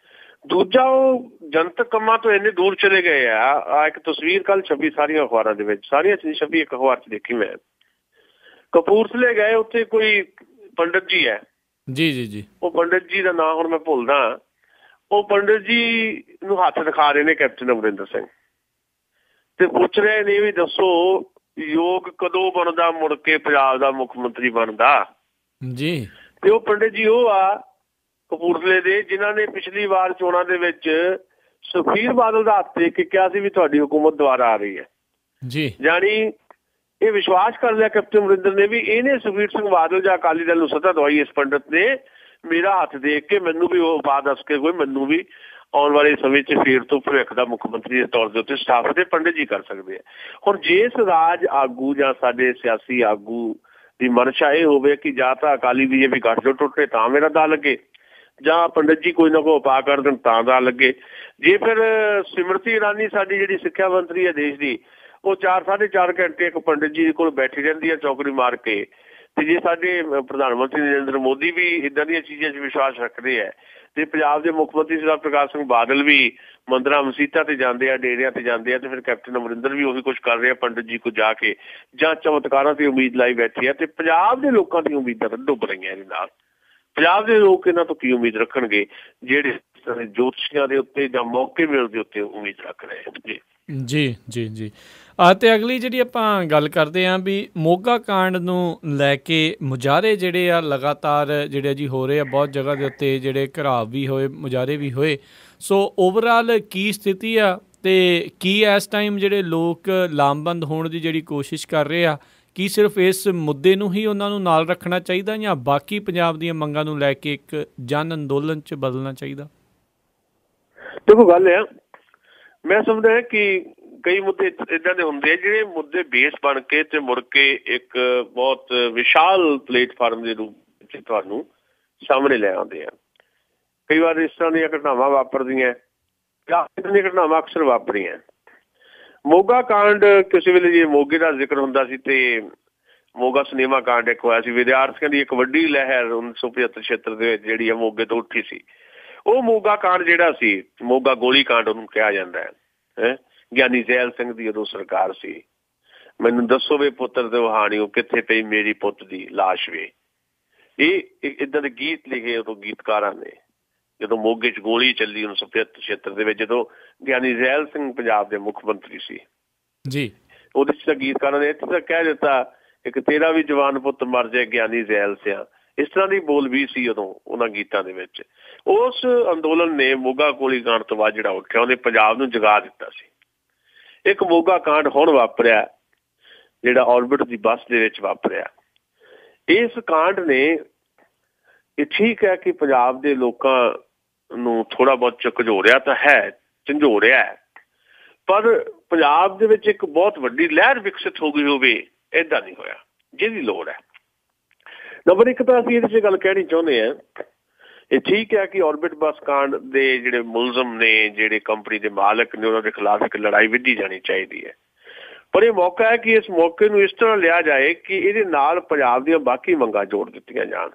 ਦੂਜਾ, ਉਹ ਜਨਤਕ ਕੰਮਾਂ ਤੋਂ ਇੰਨੇ ਦੂਰ ਚਲੇ ਗਏ ਆ। ਇੱਕ ਤਸਵੀਰ ਕੱਲ੍ਹ ਛਪੀ ਸਾਰੀਆਂ ਅਖਬਾਰਾਂ ਦੇ ਵਿੱਚ, ਸਾਰੀਆਂ 'ਚ ਛਪੀ, ਇੱਕ ਅਖਬਾਰ 'ਚ ਦੇਖੀ ਮੈਂ। ਕਪੂਰਥਲੇ ਗਏ, ਉੱਥੇ ਕੋਈ ਪੰਡਿਤ ਜੀ ਹੈ ਜੀ। ਉਹ ਪੰਡਿਤ ਜੀ ਦਾ ਨਾਂ ਹੁਣ ਮੈਂ ਭੁੱਲਦਾ। ਉਹ ਪੰਡਿਤ ਜੀ ਨੂੰ ਹੱਥ ਦਿਖਾ ਰਹੇ ਨੇ ਕੈਪਟਨ ਅਮਰਿੰਦਰ ਸਿੰਘ ਤੇ ਪੁੱਛ ਰਹੇ ਨੇ ਵੀ ਦੱਸੋ ਯੋਗ ਕਦੋਂ ਬਣਦਾ, ਮੁੜ ਕੇ ਪੰਜਾਬ ਦਾ ਮੁੱਖ ਮੰਤਰੀ ਬਣਦਾ ਜੀ। ਤੇ ਉਹ ਪੰਡਿਤ ਜੀ ਉਹ ਆ ਕਪੂਰਥਲੇ ਦੇ ਜਿਨ੍ਹਾਂ ਨੇ ਪਿਛਲੀ ਵਾਰ ਚੋਣਾਂ ਦੇ ਵਿੱਚ ਸੁਖਬੀਰ ਬਾਦਲ ਦਾ ਹੱਥ ਦੇਖ ਕੇ ਕਿਹਾ ਸੀ ਵੀ ਤੁਹਾਡੀ ਹੁਕੂਮਤ ਦੁਬਾਰਾ ਆ ਰਹੀ ਹੈ ਜੀ। ਜਾਣੀ ਇਹ ਵਿਸ਼ਵਾਸ ਕਰ ਲਿਆ ਕੈਪਟਨ ਅਮਰਿੰਦਰ ਨੇ ਵੀ ਇਹਨੇ ਸੁਖਬੀਰ ਸਿੰਘ ਬਾਦਲ ਜਾਂ ਅਕਾਲੀ ਦਲ ਨੂੰ ਸੱਤਾ ਦਵਾਈ। ਇਸ ਪੰਡਿਤ ਨੇ ਮੇਰਾ ਹੱਥ ਦੇਖ ਕੇ ਮੈਨੂੰ ਵੀ ਉਹ ਬਾਤ ਦੱਸ ਕੇ ਕੋਈ ਮੈਨੂੰ ਵੀ ਆਉਣ ਵਾਲੇ ਸਮੇਂ 'ਚ ਫਿਰ ਤੋਂ ਭਵਿੱਖ ਦਾ ਮੁੱਖ ਮੰਤਰੀ ਦੇ ਤੌਰ ਦੇ ਉੱਤੇ ਸਥਾਪਿਤ ਇਹ ਪੰਡਿਤ ਜੀ ਕਰ ਸਕਦੇ ਆ। ਹੁਣ ਜਿਸ ਰਾਜ ਆਗੂ ਜਾਂ ਸਾਡੇ ਸਿਆਸੀ ਆਗੂ ਦੀ ਮਨਸ਼ਾ ਇਹ ਹੋਵੇ ਕਿ ਜਾਂ ਤਾਂ ਅਕਾਲੀ ਬੀਜੇਪੀ ਗੱਠਜੋੜ ਟੁੱਟੇ ਤਾਂ ਮੇਰਾ ਦਾ ਲੱਗੇ, ਜਾਂ ਪੰਡਿਤ ਜੀ ਕੋਈ ਨਾ ਕੋਈ ਉਪਾਅ ਕਰ ਦੇਣ ਤਾਂ ਦਾ ਲੱਗੇ। ਜੇ ਫਿਰ ਸਿਮਰਤੀ ਇਰਾਨੀ ਸਾਡੀ ਜਿਹੜੀ ਸਿੱਖਿਆ ਮੰਤਰੀ ਹੈ ਦੇਸ਼ ਦੀ, ਉਹ 4-4.5 ਘੰਟੇ ਇੱਕ ਪੰਡਿਤ ਜੀ ਕੋਲ ਬੈਠੀ ਰਹਿੰਦੀ ਹੈ ਚੌਕੜੀ ਮਾਰ ਕੇ। ਤੇ ਜੇ ਸਾਡੇ ਪ੍ਰਧਾਨ ਮੰਤਰੀ ਨਰਿੰਦਰ ਮੋਦੀ ਵੀ ਇੱਦਾਂ ਦੀਆਂ ਚੀਜ਼ਾਂ 'ਚ ਵਿਸ਼ਵਾਸ ਰੱਖਦੇ ਹੈ ਤੇ ਪੰਜਾਬ ਦੇ ਮੁੱਖ ਮੰਤਰੀ ਸਰਦਾਰ ਪ੍ਰਕਾਸ਼ ਸਿੰਘ ਬਾਦਲ ਵੀ ਮੰਦਰਾਂ ਮਸੀਤਾਂ ਤੇ ਜਾਂਦੇ ਆ, ਡੇਰਿਆਂ ਤੇ ਜਾਂਦੇ ਆ, ਤੇ ਫਿਰ ਕੈਪਟਨ ਅਮਰਿੰਦਰ ਵੀ ਉਹੀ ਕੁਛ ਕਰ ਰਹੇ ਆ ਪੰਡਿਤ ਜੀ ਕੋਲ ਜਾ ਕੇ, ਜਾਂ ਚਮਤਕਾਰਾਂ ਤੇ ਉਮੀਦ ਲਾਈ ਬੈਠੇ ਆ। ਤੇ ਪੰਜਾਬ ਦੇ ਲੋਕਾਂ ਦੀ ਉਮੀਦਾਂ ਡੁੱਬ ਰਹੀਆਂ ਇਹਦੇ ਨਾਲ। ਪੰਜਾਬ ਦੇ ਲੋਕ ਇਹਨਾਂ ਤੋਂ ਕੀ ਉਮੀਦ ਰੱਖਣਗੇ ਜਿਹੜੇ ਜੋਤਸ਼ੀਆਂ ਦੇ ਉੱਤੇ ਜਾਂ ਮੌਕੇ ਮੇਲ ਦੇ ਉੱਤੇ ਉਮੀਦ ਰੱਖ ਰਹੇ ਜੀ। ਜੀ ਜੀ ਜੀ ਅਤੇ ਅਗਲੀ ਜਿਹੜੀ ਆਪਾਂ ਗੱਲ ਕਰਦੇ ਹਾਂ ਵੀ ਮੋਗਾ ਕਾਂਡ ਨੂੰ ਲੈ ਕੇ ਮੁਜ਼ਾਹਰੇ ਜਿਹੜੇ ਆ ਲਗਾਤਾਰ ਜਿਹੜੇ ਜੀ ਹੋ ਰਹੇ ਆ ਬਹੁਤ ਜਗ੍ਹਾ ਦੇ ਉੱਤੇ, ਜਿਹੜੇ ਘਰਾਵ ਵੀ ਹੋਏ, ਮੁਜ਼ਾਹਰੇ ਵੀ ਹੋਏ। ਸੋ ਓਵਰਆਲ ਕੀ ਸਥਿਤੀ ਆ ਤੇ ਕੀ ਇਸ ਟਾਈਮ ਜਿਹੜੇ ਲੋਕ ਲਾਮਬੰਦ ਹੋਣ ਦੀ ਜਿਹੜੀ ਕੋਸ਼ਿਸ਼ ਕਰ ਰਹੇ ਆ, ਕੀ ਸਿਰਫ ਇਸ ਮੁੱਦੇ ਨੂੰ ਹੀ ਉਹਨਾਂ ਨੂੰ ਨਾਲ ਰੱਖਣਾ ਚਾਹੀਦਾ ਜਾਂ ਬਾਕੀ ਪੰਜਾਬ ਦੀਆਂ ਮੰਗਾਂ ਨੂੰ ਲੈ ਕੇ ਇੱਕ ਜਨ ਅੰਦੋਲਨ 'ਚ ਬਦਲਣਾ ਚਾਹੀਦਾ? ਦੇਖੋ ਗੱਲ ਹੈ, ਮੈਂ ਸਮਝਦਾ ਕਿ ਕਈ ਮੁੱਦੇ ਇੱਦਾਂ ਦੇ ਹੁੰਦੇ ਆ ਜਿਹੜੇ ਮੁੱਦੇ ਬੇਸ ਬਣ ਕੇ ਤੇ ਮੁੜ ਕੇ ਇੱਕ ਬਹੁਤ ਵਿਸ਼ਾਲ ਪਲੇਟਫਾਰਮ ਦੇ ਰੂਪ ਵਿੱਚ ਤੁਹਾਨੂੰ ਸਾਹਮਣੇ ਲੈ ਆਉਂਦੇ ਆ। ਕਈ ਵਾਰ ਇਸ ਤਰ੍ਹਾਂ ਦੀਆਂ ਘਟਨਾਵਾਂ ਵਾਪਰਦੀਆਂ, ਇੱਦਾਂ ਦੀਆਂ ਘਟਨਾਵਾਂ ਅਕਸਰ ਵਾਪਰੀਆਂ। ਮੋਗਾ ਕਾਂਡ ਕਿਸੇ ਵੇਲੇ ਜੇ ਮੋਗੇ ਦਾ ਜ਼ਿਕਰ ਹੁੰਦਾ ਸੀ ਤੇ ਮੋਗਾ ਸਿਨੇਮਾ ਕਾਂਡ ਇੱਕ ਹੋਇਆ ਸੀ। ਵਿਦਿਆਰਥੀਆਂ ਦੀ ਇੱਕ ਵੱਡੀ ਲਹਿਰ 1975-76 ਦੇ ਵਿੱਚ ਜਿਹੜੀ ਆ ਮੋਗੇ ਤੋਂ ਉੱਠੀ ਸੀ। ਉਹ ਮੋਗਾ ਕਾਂਡ ਜਿਹੜਾ ਸੀ, ਮੋਗਾ ਗੋਲੀ ਕਾਂਡ ਉਹਨੂੰ ਕਿਹਾ ਜਾਂਦਾ ਹੈ। ਗਿਆਨੀ ਜ਼ੈਲ ਸਿੰਘ ਦੀ ਉਦੋਂ ਸਰਕਾਰ ਸੀ। ਮੈਨੂੰ ਦੱਸੋ ਵੇ ਪੁੱਤਰ ਤੇ ਵਹਾਣੀਓ ਕਿੱਥੇ ਪਈ ਮੇਰੀ ਪੁੱਤ ਦੀ ਲਾਸ਼ ਵੇ। ਇਹ ਇੱਦਾਂ ਦੇ ਗੀਤ ਲਿਖੇ ਉਦੋਂ ਗੀਤਕਾਰਾਂ ਨੇ ਜਦੋਂ ਮੋਗੇ 'ਚ ਗੋਲੀ ਚੱਲੀ 1975-76 ਦੇ ਵਿੱਚ, ਜਦੋਂ ਗਿਆਨੀ ਜ਼ੈਲ ਸਿੰਘ ਪੰਜਾਬ ਦੇ ਮੁੱਖ ਮੰਤਰੀ ਸੀ ਜੀ। ਉਹਦੇ 'ਚ ਤਾਂ ਗੀਤਕਾਰਾਂ ਨੇ ਇੱਥੇ ਤਾਂ ਕਹਿ ਦਿੱਤਾ ਇੱਕ ਤੇਰਾ ਵੀ ਜਵਾਨ ਪੁੱਤ ਮਰ ਜਾਏ ਗਿਆਨੀ ਜ਼ੈਲ ਸਿਆ। ਇਸ ਤਰ੍ਹਾਂ ਦੀ ਬੋਲ ਵੀ ਸੀ ਉਦੋਂ ਉਹਨਾਂ ਗੀਤਾਂ ਦੇ ਵਿੱਚ। ਉਸ ਅੰਦੋਲਨ ਨੇ ਮੋਗਾ ਗੋਲੀ ਕਾਂਡ ਤੋਂ ਬਾਅਦ ਜਿਹੜਾ ਉੱਠਿਆ ਉਹਨੇ ਪੰਜਾਬ ਨੂੰ ਜਗਾ ਦਿੱਤਾ ਸੀ। ਇੱਕ ਮੋਗਾ ਕਾਂਡ ਹੁਣ ਵਾਪਰਿਆ ਜਿਹੜਾ ਔਰਬਿਟ ਦੀ ਬੱਸ ਦੇ ਵਿੱਚ ਵਾਪਰਿਆ। ਇਸ ਕਾਂਡ ਨੇ ਇਹ ਠੀਕ ਹੈ ਕਿ ਪੰਜਾਬ ਦੇ ਲੋਕਾਂ ਨੂੰ ਥੋੜ੍ਹਾ ਬਹੁਤ ਝੰਜੋੜਿਆ ਤਾਂ ਹੈ, ਝੰਜੋੜਿਆ, ਪਰ ਪੰਜਾਬ ਦੇ ਵਿੱਚ ਇੱਕ ਬਹੁਤ ਵੱਡੀ ਲਹਿਰ ਵਿਕਸਿਤ ਹੋ ਗਈ ਹੋਵੇ ਏਦਾਂ ਨਹੀਂ ਹੋਇਆ, ਜਿਹਦੀ ਲੋੜ ਹੈ। ਨੰਬਰ ਇੱਕ ਤਾਂ ਅਸੀਂ ਇਹਦੇ 'ਚ ਗੱਲ ਕਹਿਣੀ ਚਾਹੁੰਦੇ ਹਾਂ, ਇਹ ਠੀਕ ਹੈ ਕਿ ਔਰਬਿਟ ਬੱਸ ਕਾਂਡ ਦੇ ਜਿਹੜੇ ਮੁਲਜ਼ਮ ਨੇ, ਜਿਹੜੇ ਕੰਪਨੀ ਦੇ ਮਾਲਕ ਨੇ, ਉਹਨਾਂ ਦੇ ਖਿਲਾਫ ਇੱਕ ਲੜਾਈ ਵਿੱਢੀ ਜਾਣੀ ਚਾਹੀਦੀ ਹੈ। ਪਰ ਇਹ ਮੌਕਾ ਹੈ ਕਿ ਇਸ ਮੌਕੇ ਨੂੰ ਇਸ ਤਰ੍ਹਾਂ ਲਿਆ ਜਾਏ ਕਿ ਇਹਦੇ ਨਾਲ ਪੰਜਾਬ ਦੀਆਂ ਬਾਕੀ ਮੰਗਾਂ ਜੋੜ ਦਿੱਤੀਆਂ ਜਾਣ।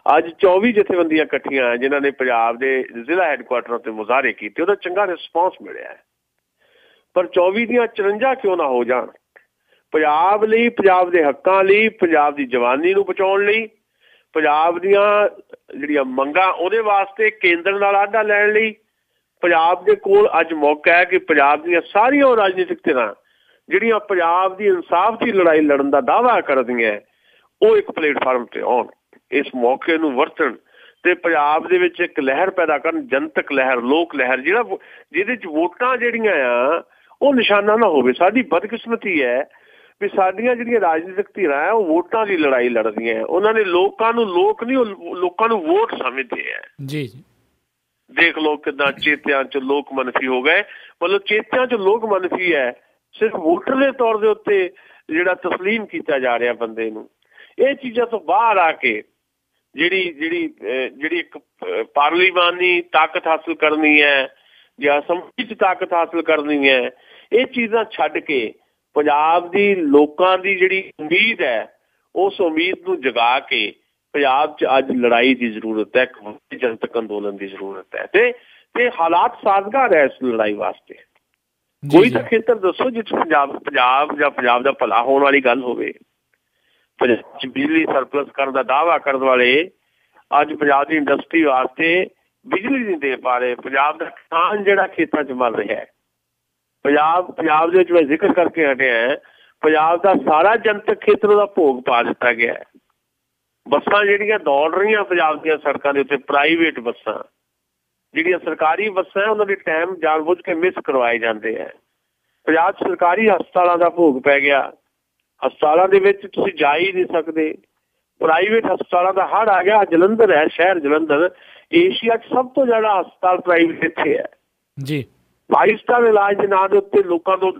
ਅੱਜ 24 ਜਥੇਬੰਦੀਆਂ ਇਕੱਠੀਆਂ ਜਿਨ੍ਹਾਂ ਨੇ ਪੰਜਾਬ ਦੇ ਜ਼ਿਲ੍ਹਾ ਹੈਡਕੁਆਟਰਾਂ ਤੇ ਮੁਜ਼ਾਹਰੇ ਕੀਤੇ, ਉਹਦਾ ਚੰਗਾ ਰਿਸਪਾਂਸ ਮਿਲਿਆ ਹੈ। ਪਰ 24 ਦੀਆਂ 54 ਕਿਉਂ ਨਾ ਹੋ ਜਾਣ? ਪੰਜਾਬ ਲਈ, ਪੰਜਾਬ ਦੇ ਹੱਕਾਂ ਲਈ, ਪੰਜਾਬ ਦੀ ਜਵਾਨੀ ਨੂੰ ਬਚਾਉਣ ਲਈ, ਪੰਜਾਬ ਦੀਆਂ ਜਿਹੜੀਆਂ ਮੰਗਾਂ ਉਹਦੇ ਵਾਸਤੇ ਕੇਂਦਰ ਨਾਲ ਆਢਾ ਲੈਣ ਲਈ ਪੰਜਾਬ ਦੇ ਕੋਲ ਅੱਜ ਮੌਕਾ ਹੈ ਕਿ ਪੰਜਾਬ ਦੀਆਂ ਸਾਰੀਆਂ ਰਾਜਨੀਤਿਕ ਧਿਰਾਂ ਜਿਹੜੀਆਂ ਪੰਜਾਬ ਦੀ ਇਨਸਾਫ ਦੀ ਲੜਾਈ ਲੜਨ ਦਾ ਦਾਅਵਾ ਕਰਦੀਆਂ ਉਹ ਇੱਕ ਪਲੇਟਫਾਰਮ ਤੇ ਆਉਣ, ਇਸ ਮੌਕੇ ਨੂੰ ਵਰਤਣ ਤੇ ਪੰਜਾਬ ਦੇ ਵਿੱਚ ਇੱਕ ਲਹਿਰ ਪੈਦਾ ਕਰਨ, ਜਨਤਕ ਲਹਿਰ, ਲੋਕ ਲਹਿਰ, ਜਿਹਦੇ 'ਚ ਵੋਟਾਂ ਜਿਹੜੀਆਂ ਆ ਉਹ ਨਿਸ਼ਾਨਾ ਨਾ ਹੋਵੇ। ਸਾਡੀ ਬਦਕਿਸਮਤੀ ਹੈ ਵੀ ਸਾਡੀਆਂ ਜਿਹੜੀਆਂ ਰਾਜਨੀਤਿਕ ਧਿਰਾਂ ਹੈ ਉਹ ਵੋਟਾਂ ਦੀ ਲੜਾਈ ਲੜਦੀਆਂ। ਉਹਨਾਂ ਨੇ ਲੋਕਾਂ ਨੂੰ ਲੋਕ ਨਹੀਂ, ਲੋਕਾਂ ਨੂੰ ਵੋਟ ਸਮਝਦੇ ਹੈ ਜੀ। ਦੇਖ ਲਓ ਕਿੱਦਾਂ ਚੇਤਿਆਂ 'ਚ ਲੋਕ ਮਨਫੀ ਹੋ ਗਏ। ਮਤਲਬ ਚੇਤਿਆਂ 'ਚ ਲੋਕ ਮਨਫੀ ਹੈ, ਸਿਰਫ ਵੋਟਰ ਦੇ ਤੌਰ ਦੇ ਉੱਤੇ ਜਿਹੜਾ ਤਸਲੀਮ ਕੀਤਾ ਜਾ ਰਿਹਾ ਬੰਦੇ ਨੂੰ। ਇਹ ਚੀਜ਼ਾਂ ਤੋਂ ਬਾਹਰ ਆ ਕੇ ਜਿਹੜੀ ਇੱਕ ਪਾਰਲੀਮਾਨੀ ਤਾਕਤ ਹਾਸਲ ਕਰਨੀ ਹੈ ਜਾਂ ਅਸੈਂਬਲੀ 'ਚ ਤਾਕਤ ਹਾਸਲ ਕਰਨੀ ਹੈ, ਇਹ ਚੀਜ਼ਾਂ ਛੱਡ ਕੇ ਪੰਜਾਬ ਦੀ ਲੋਕਾਂ ਦੀ ਜਿਹੜੀ ਉਮੀਦ ਹੈ ਉਸ ਉਮੀਦ ਨੂੰ ਜਗਾ ਕੇ ਪੰਜਾਬ 'ਚ ਅੱਜ ਲੜਾਈ ਦੀ ਜ਼ਰੂਰਤ ਹੈ, ਇੱਕ ਜਨਤਕ ਅੰਦੋਲਨ ਦੀ ਜ਼ਰੂਰਤ ਹੈ ਤੇ ਹਾਲਾਤ ਸਾਜ਼ਗਾਰ ਹੈ ਇਸ ਲੜਾਈ ਵਾਸਤੇ। ਕੋਈ ਤਾਂ ਖੇਤਰ ਦੱਸੋ ਜਿੱਥੇ ਪੰਜਾਬ ਦਾ ਭਲਾ ਹੋਣ ਵਾਲੀ ਗੱਲ ਹੋਵੇ। ਪੰਜਾਬ 'ਚ ਬਿਜਲੀ ਸਰਪਲਸ ਕਰਨ ਦਾ ਦਾਅਵਾ ਕਰਨ ਵਾਲੇ ਅੱਜ ਪੰਜਾਬ ਦੀ ਇੰਡਸਟਰੀ ਵਾਸਤੇ ਬਿਜਲੀ ਨਹੀਂ ਦੇ ਪਾ ਰਹੇ। ਪੰਜਾਬ ਦਾ ਕਿਸਾਨ ਜਿਹੜਾ ਖੇਤਾਂ 'ਚ ਮਰ ਰਿਹਾ ਹੈ। ਪੰਜਾਬ ਦੇ ਵਿੱਚ ਮੈਂ ਜ਼ਿਕਰ ਕਰਕੇ ਹਟਿਆ, ਪੰਜਾਬ ਦਾ ਸਾਰਾ ਜਨਤਕ ਖੇਤਰ ਉਹਦਾ ਭੋਗ ਪਾ ਦਿੱਤਾ ਗਿਆ ਹੈ। ਬੱਸਾਂ ਜਿਹੜੀਆਂ ਦੌੜ ਰਹੀਆਂ ਪੰਜਾਬ ਦੀਆਂ ਸੜਕਾਂ ਦੇ ਉੱਤੇ, ਪ੍ਰਾਈਵੇਟ ਬੱਸਾਂ, ਜਿਹੜੀਆਂ ਸਰਕਾਰੀ ਬੱਸਾਂ ਉਹਨਾਂ ਦੇ ਟਾਈਮ ਜਾਣਬੁੱਝ ਕੇ ਮਿਸ ਕਰਵਾਏ ਜਾਂਦੇ ਹੈ। ਪੰਜਾਬ 'ਚ ਸਰਕਾਰੀ ਹਸਪਤਾਲਾਂ ਦਾ ਭੋਗ ਪੈ ਗਿਆ। ਹਸਪਤਾਲਾਂ ਦੇ ਵਿੱਚ ਤੁਸੀਂ ਜਾ ਹੀ ਨਹੀਂ ਸਕਦੇ। ਪ੍ਰਾਈਵੇਟ ਹਸਪਤਾਲਾਂ ਦਾ ਹੜ੍ਹ ਆ ਗਿਆ। ਜਲੰਧਰ ਹੈ, ਸ਼ਹਿਰ ਜਲੰਧਰ, ਏਸ਼ੀਆ 'ਚ ਸਭ ਤੋਂ ਜ਼ਿਆਦਾ ਹਸਪਤਾਲ ਪ੍ਰਾਈਵੇਟ ਇੱਥੇ ਹੈ ਜੀ। 5 ਸਟਾਰ ਇਲਾਜ ਦੇ ਨਾਂ ਦੇ ਉੱਤੇ ਲੋਕਾਂ ਤੋਂ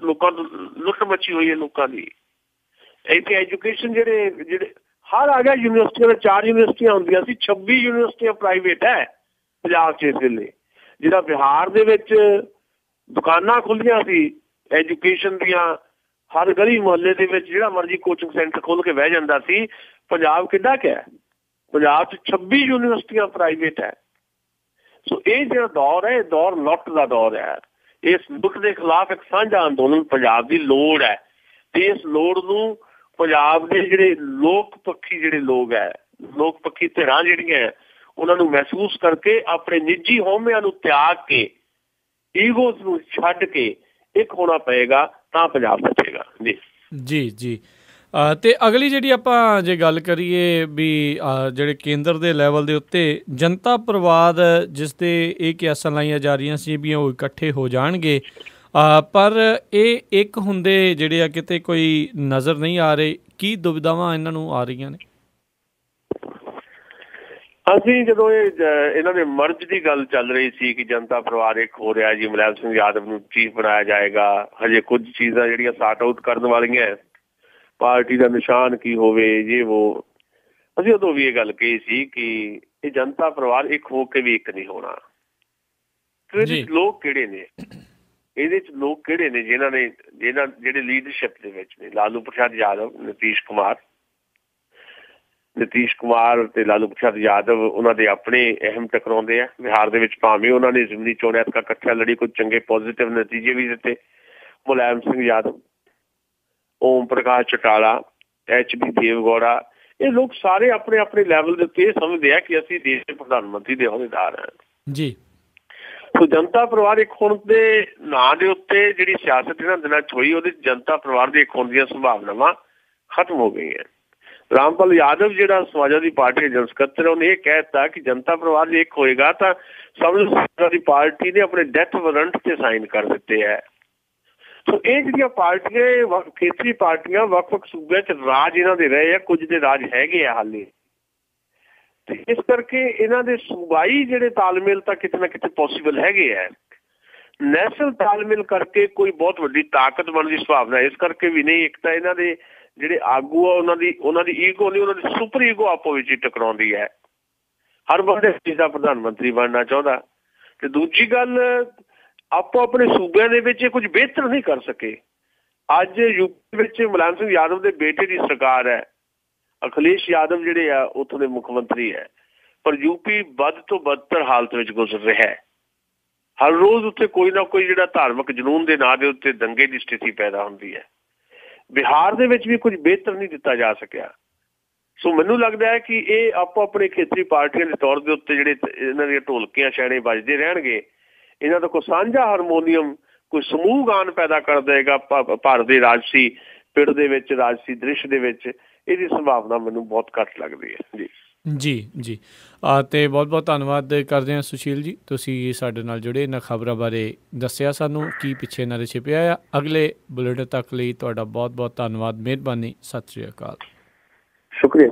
ਲੁੱਟ ਮੱਚੀ ਹੋਈ ਹੈ ਲੋਕਾਂ ਦੀ। ਇੱਥੇ ਐਜੂਕੇਸ਼ਨ ਜਿਹੜੇ ਹਰ ਆ ਗਿਆ। ਯੂਨੀਵਰਸਿਟੀਆਂ ਵਿੱਚ 4 ਯੂਨੀਵਰਸਿਟੀਆਂ ਹੁੰਦੀਆਂ ਸੀ, 26 ਯੂਨੀਵਰਸਿਟੀਆਂ ਪ੍ਰਾਈਵੇਟ ਹੈ ਪੰਜਾਬ 'ਚ ਇਸ ਵੇਲੇ। ਜਿਹੜਾ ਬਿਹਾਰ ਦੇ ਵਿੱਚ ਦੁਕਾਨਾਂ ਖੁੱਲ੍ਹੀਆਂ ਸੀ ਐਜੂਕੇਸ਼ਨ ਦੀਆਂ, ਹਰ ਗਲੀ ਮੁਹੱਲੇ ਦੇ ਵਿੱਚ ਜਿਹੜਾ ਮਰਜ਼ੀ ਕੋਚਿੰਗ ਸੈਂਟਰ ਖੋਲ੍ਹ ਕੇ ਬਹਿ ਜਾਂਦਾ ਸੀ। ਪੰਜਾਬ ਕਿੱਡਾ ਕੁ ਹੈ? ਪੰਜਾਬ 'ਚ 26 ਯੂਨੀਵਰਸਿਟੀਆਂ ਪ੍ਰਾਈਵੇਟ ਹੈ। ਸੋ ਇਹ ਜਿਹੜਾ ਦੌਰ ਹੈ, ਇਹ ਦੌਰ ਲੁੱਟ ਦਾ ਦੌਰ ਹੈ। ਇਸ ਲੁੱਟ ਦੇ ਖਿਲਾਫ ਇੱਕ ਸਾਂਝਾ ਅੰਦੋਲਨ ਪੰਜਾਬ ਦੀ ਲੋੜ ਹੈ ਤੇ ਇਸ ਲੋੜ ਨੂੰ ਪੰਜਾਬ ਦੇ ਜਿਹੜੇ ਲੋਕ ਪੱਖੀ ਲੋਕ ਪੱਖੀ ਧਿਰਾਂ ਜਿਹੜੀਆਂ ਉਹਨਾਂ ਨੂੰ ਮਹਿਸੂਸ ਕਰਕੇ ਆਪਣੇ ਨਿੱਜੀ ਹਉਮਿਆਂ ਨੂੰ ਤਿਆਗ ਕੇ, ਈਗੋਜ਼ ਨੂੰ ਛੱਡ ਕੇ ਇੱਕ ਹੋਣਾ ਪਏਗਾ ਤਾਂ ਪੰਜਾਬ ਬਚੇਗਾ। ਜੀ। ਤੇ ਅਗਲੀ ਜਿਹੜੀ ਆਪਾਂ ਜੇ ਗੱਲ ਕਰੀਏ ਵੀ ਜਿਹੜੇ ਕੇਂਦਰ ਦੇ ਲੈਵਲ ਦੇ ਉੱਤੇ ਜਨਤਾ ਪਰਿਵਾਰ ਜਿਸ ਦੇ ਇਹ ਕਿਆਸਾਂ ਲਾਈਆਂ ਜਾ ਰਹੀਆਂ ਸੀ ਵੀ ਉਹ ਇਕੱਠੇ ਹੋ ਜਾਣਗੇ, ਪਰ ਇਹ ਇੱਕ ਹੁੰਦੇ ਜਿਹੜੇ ਆ ਕਿਤੇ ਕੋਈ ਨਜ਼ਰ ਨਹੀਂ ਆ ਰਹੇ। ਕੀ ਦੁਵਿਧਾਵਾਂ ਇਹਨਾਂ ਨੂੰ ਆ ਰਹੀਆਂ ਨੇ? ਅਸੀਂ ਜਦੋਂ ਇਹਨਾਂ ਦੇ ਮਰਜ਼ ਦੀ ਗੱਲ ਚੱਲ ਰਹੀ ਸੀ ਕਿ ਜਨਤਾ ਪਰਿਵਾਰ ਇੱਕ ਹੋ ਰਿਹਾ ਜੀ, ਮੁਲਾਇਮ ਸਿੰਘ ਯਾਦਵ ਨੂੰ ਚੀਫ ਬਣਾਇਆ ਜਾਏਗਾ, ਹਜੇ ਕੁਝ ਚੀਜ਼ਾਂ ਜਿਹੜੀਆਂ ਸਾਰਟ ਆਊਟ ਕਰਨ ਵਾਲੀਆਂ, ਪਾਰਟੀ ਦਾ ਨਿਸ਼ਾਨ ਕੀ ਹੋਵੇ, ਜੇ ਉਹ, ਅਸੀਂ ਉਦੋਂ ਵੀ ਇਹ ਗੱਲ ਕਹੀ ਸੀ ਕਿ ਇਹ ਜਨਤਾ ਪਰਿਵਾਰ ਇੱਕ ਹੋ ਕੇ ਵੀ ਇੱਕ ਨਹੀਂ ਹੋਣਾ। ਲੋਕ ਕਿਹੜੇ ਨੇ ਇਹਦੇ 'ਚ? ਲੋਕ ਕਿਹੜੇ ਨੇ ਜਿਹੜੇ ਲੀਡਰਸ਼ਿਪ ਦੇ ਵਿੱਚ ਨੇ? ਲਾਲੂ ਪ੍ਰਸਾਦ ਯਾਦਵ, ਨਤੀਸ਼ ਕੁਮਾਰ ਤੇ ਲਾਲੂ ਪ੍ਰਸਾਦ ਯਾਦਵ ਉਹਨਾਂ ਦੇ ਆਪਣੇ ਅਹਿਮ ਟਕਰਾਉਂਦੇ ਆ। ਬਿਹਾਰ ਦੇ ਵਿੱਚ ਭਾਵੇਂ ਉਹਨਾਂ ਨੇ ਜ਼ਿਮਨੀ ਚੋਣ ਐਤਕਾਂ ਇਕੱਠਿਆਂ ਲੜੀ, ਕੁਝ ਚੰਗੇ ਪੋਜ਼ੀਟਿਵ ਨਤੀਜੇ ਵੀ ਦਿੱਤੇ। ਮੁਲਾਇਮ ਸਿੰਘ ਯਾਦਵ, ਓਮ ਪ੍ਰਕਾਸ਼ ਚੌਟਾਲਾ, HB ਦੇਵਗੌੜਾ, ਇਹ ਲੋਕ ਸਾਰੇ ਆਪਣੇ ਆਪਣੇ ਲੈਵਲ ਦੇ ਉੱਤੇ ਇਹ ਸਮਝਦੇ ਆ ਕਿ ਅਸੀਂ ਦੇਸ਼ ਦੇ ਪ੍ਰਧਾਨ ਮੰਤਰੀ ਦੇ ਅਹੁਦੇਦਾਰ ਹਾਂ ਜੀ। ਸੋ ਜਨਤਾ ਪਰਿਵਾਰ ਇੱਕ ਹੋਣ ਦੇ ਨਾਂ ਦੇ ਉੱਤੇ ਜਿਹੜੀ ਸਿਆਸਤ ਇਹਨਾਂ ਦਿਨਾਂ 'ਚ ਹੋਈ, ਉਹਦੇ ਜਨਤਾ ਪਰਿਵਾਰ ਦੇ ਇੱਕ ਹੋਣ ਦੀਆਂ ਸੰਭਾਵਨਾਵਾਂ ਖਤਮ ਹੋ ਗਈਆਂ। ਰਾਮਪਾਲ ਯਾਦਵ ਜਿਹੜਾ ਸਮਾਜਵਾਦੀ ਪਾਰਟੀ ਦੇ ਜਨਰਲ ਸਕੱਤਰ, ਉਹਨੇ ਇਹ ਕਹਿ ਦਿੱਤਾ ਕਿ ਜਨਤਾ ਪਰਿਵਾਰ ਜੇ ਇੱਕ ਹੋਏਗਾ ਤਾਂ ਸਮਾਜਵਾਦੀ ਪਾਰਟੀ ਨੇ ਆਪਣੇ ਡੈਥ ਵਾਰੰਟ ਤੇ ਸਾਈਨ ਕਰ ਦਿੱਤੇ ਹੈ। ਸੋ ਇਹ ਜਿਹੜੀਆਂ ਪਾਰਟੀਆਂ, ਖੇਤਰੀ ਪਾਰਟੀਆਂ, ਵੱਖ-ਵੱਖ ਸੂਬਿਆਂ 'ਚ ਰਾਜ ਇਹਨਾਂ ਦੇ ਰਹੇ ਆ, ਕੁਝ ਦੇ ਰਾਜ ਹੈਗੇ ਆ ਹਾਲੇ, ਤੇ ਇਸ ਕਰਕੇ ਇਹਨਾਂ ਦੇ ਸੂਬਾਈ ਜਿਹੜੇ ਤਾਲਮੇਲ ਤਾਂ ਕਿਤੇ ਨਾ ਕਿਤੇ ਪੋਸੀਬਲ ਹੈਗੇ ਹੈ। ਨੈਸ਼ਨਲ ਤਾਲਮੇਲ ਕਰਕੇ ਕੋਈ ਬਹੁਤ ਵੱਡੀ ਤਾਕਤ ਬਣਨ ਦੀ ਸੰਭਾਵਨਾ ਇਸ ਕਰਕੇ ਵੀ ਨਹੀਂ। ਇੱਕ ਤਾਂ ਇਹਨਾਂ ਦੇ ਜਿਹੜੇ ਆਗੂ ਆ ਉਹਨਾਂ ਦੀ ਈਗੋ ਨਹੀਂ, ਉਹਨਾਂ ਦੀ ਸੁਪਰ ਈਗੋ ਆਪੋ ਵਿੱਚ ਹੀ ਟਕਰਾਉਂਦੀ ਹੈ। ਹਰ ਬੰਦੇ ਦੇਸ਼ ਦਾ ਪ੍ਰਧਾਨ ਮੰਤਰੀ ਬਣਨਾ ਚਾਹੁੰਦਾ, ਤੇ ਦੂਜੀ ਗੱਲ ਆਪੋ ਆਪਣੇ ਸੂਬਿਆਂ ਦੇ ਵਿੱਚ ਇਹ ਕੁਝ ਬਿਹਤਰ ਨਹੀਂ ਕਰ ਸਕੇ। ਅੱਜ ਯੂਪੀ ਵਿੱਚ ਮੁਲਾਇਮ ਸਿੰਘ ਯਾਦਵ ਦੇ ਬੇਟੇ ਦੀ ਸਰਕਾਰ ਹੈ, ਅਖਿਲੇਸ਼ ਯਾਦਵ ਜਿਹੜੇ ਆ ਉੱਥੋਂ ਦੇ ਮੁੱਖ ਮੰਤਰੀ ਹੈ, ਪਰ ਯੂਪੀ ਵੱਧ ਤੋਂ ਬਦਤਰ ਹਾਲਤ ਵਿੱਚ ਗੁਜ਼ਰ ਰਿਹਾ ਹੈ। ਹਰ ਰੋਜ਼ ਉੱਥੇ ਕੋਈ ਨਾ ਕੋਈ ਜਿਹੜਾ ਧਾਰਮਿਕ ਜਨੂੰਨ ਦੇ ਨਾਂ ਦੇ ਉੱਤੇ ਦੰਗੇ ਦੀ ਸਥਿਤੀ ਪੈਦਾ ਹੁੰਦੀ ਹੈ। ਬਿਹਾਰ ਦੇ ਵਿੱਚ ਵੀ ਕੁਝ ਬਿਹਤਰ ਨਹੀਂ ਦਿੱਤਾ ਜਾ ਸਕਿਆ। ਸੋ ਮੈਨੂੰ ਲੱਗਦਾ ਹੈ ਕਿ ਇਹ ਆਪੋ ਆਪਣੇ ਖੇਤਰੀ ਪਾਰਟੀਆਂ ਦੇ ਤੌਰ ਦੇ ਉੱਤੇ ਜਿਹੜੇ ਇਹਨਾਂ ਦੀਆਂ ਢੋਲਕੀਆਂ ਛੈਣੇ ਵੱਜਦੇ ਰਹਿਣਗੇ, ਇਹਨਾਂ ਦਾ ਕੋਈ ਸਾਂਝਾ ਹਾਰਮੋਨੀਅਮ, ਕੋਈ ਸਮੂਹ ਗਾਨ ਪੈਦਾ ਕਰ ਦੇਗਾ ਭਾਰਤ ਦੇ ਰਾਜਸੀ ਪਿੜ ਦੇ ਵਿੱਚ, ਰਾਜਸੀ ਦ੍ਰਿਸ਼ ਦੇ ਵਿੱਚ। ਇਹਦੀ ਸੰਭਾਵਨਾ ਮੈਨੂੰ ਬਹੁਤ ਘੱਟ ਲੱਗਦੀ ਹੈ ਜੀ। ਅਤੇ ਬਹੁਤ ਬਹੁਤ ਧੰਨਵਾਦ ਕਰਦੇ ਹਾਂ ਸੁਸ਼ੀਲ ਜੀ, ਤੁਸੀਂ ਸਾਡੇ ਨਾਲ ਜੁੜੇ, ਇਹਨਾਂ ਖਬਰਾਂ ਬਾਰੇ ਦੱਸਿਆ ਸਾਨੂੰ ਕੀ ਪਿੱਛੇ ਇਹਨਾਂ ਦੇ ਛਿਪਿਆ ਆ। ਅਗਲੇ ਬੁਲੇਟਿਨ ਤੱਕ ਲਈ ਤੁਹਾਡਾ ਬਹੁਤ ਬਹੁਤ ਧੰਨਵਾਦ, ਮਿਹਰਬਾਨੀ, ਸਤਿ ਸ਼੍ਰੀ ਅਕਾਲ। ਸ਼ੁਕਰੀਆ।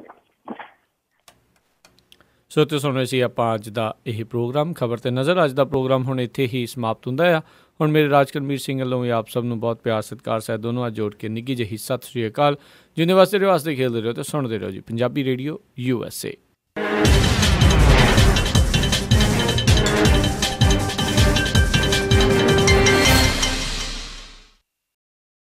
ਸੋ ਤੇ ਸੁਣ ਰਹੇ ਸੀ ਆਪਾਂ ਅੱਜ ਦਾ ਇਹ ਪ੍ਰੋਗਰਾਮ ਖਬਰ ਤੇ ਨਜ਼ਰ। ਅੱਜ ਦਾ ਪ੍ਰੋਗਰਾਮ ਹੁਣ ਇੱਥੇ ਹੀ ਸਮਾਪਤ ਹੁੰਦਾ ਆ। ਹੁਣ ਮੇਰੇ ਰਾਜਕਰਮੀਰ ਸਿੰਘ ਵੱਲੋਂ ਵੀ ਆਪ ਸਭ ਨੂੰ ਬਹੁਤ ਪਿਆਰ ਸਤਿਕਾਰ ਸਹਿਤ ਦੋਨੋਂ ਅੱਜ ਜੋੜ ਕੇ ਨਿੱਘੀ ਜਿਹੀ ਸਤਿ ਸ਼੍ਰੀ ਅਕਾਲ। ਜਿੰਨੇ ਵਾਸਤੇ ਰਿਵਾਸਤੇ ਖੇਡਦੇ ਰਹੋ ਤੇ ਸੁਣਦੇ ਰਹੋ ਜੀ ਪੰਜਾਬੀ ਰੇਡੀਓ USA।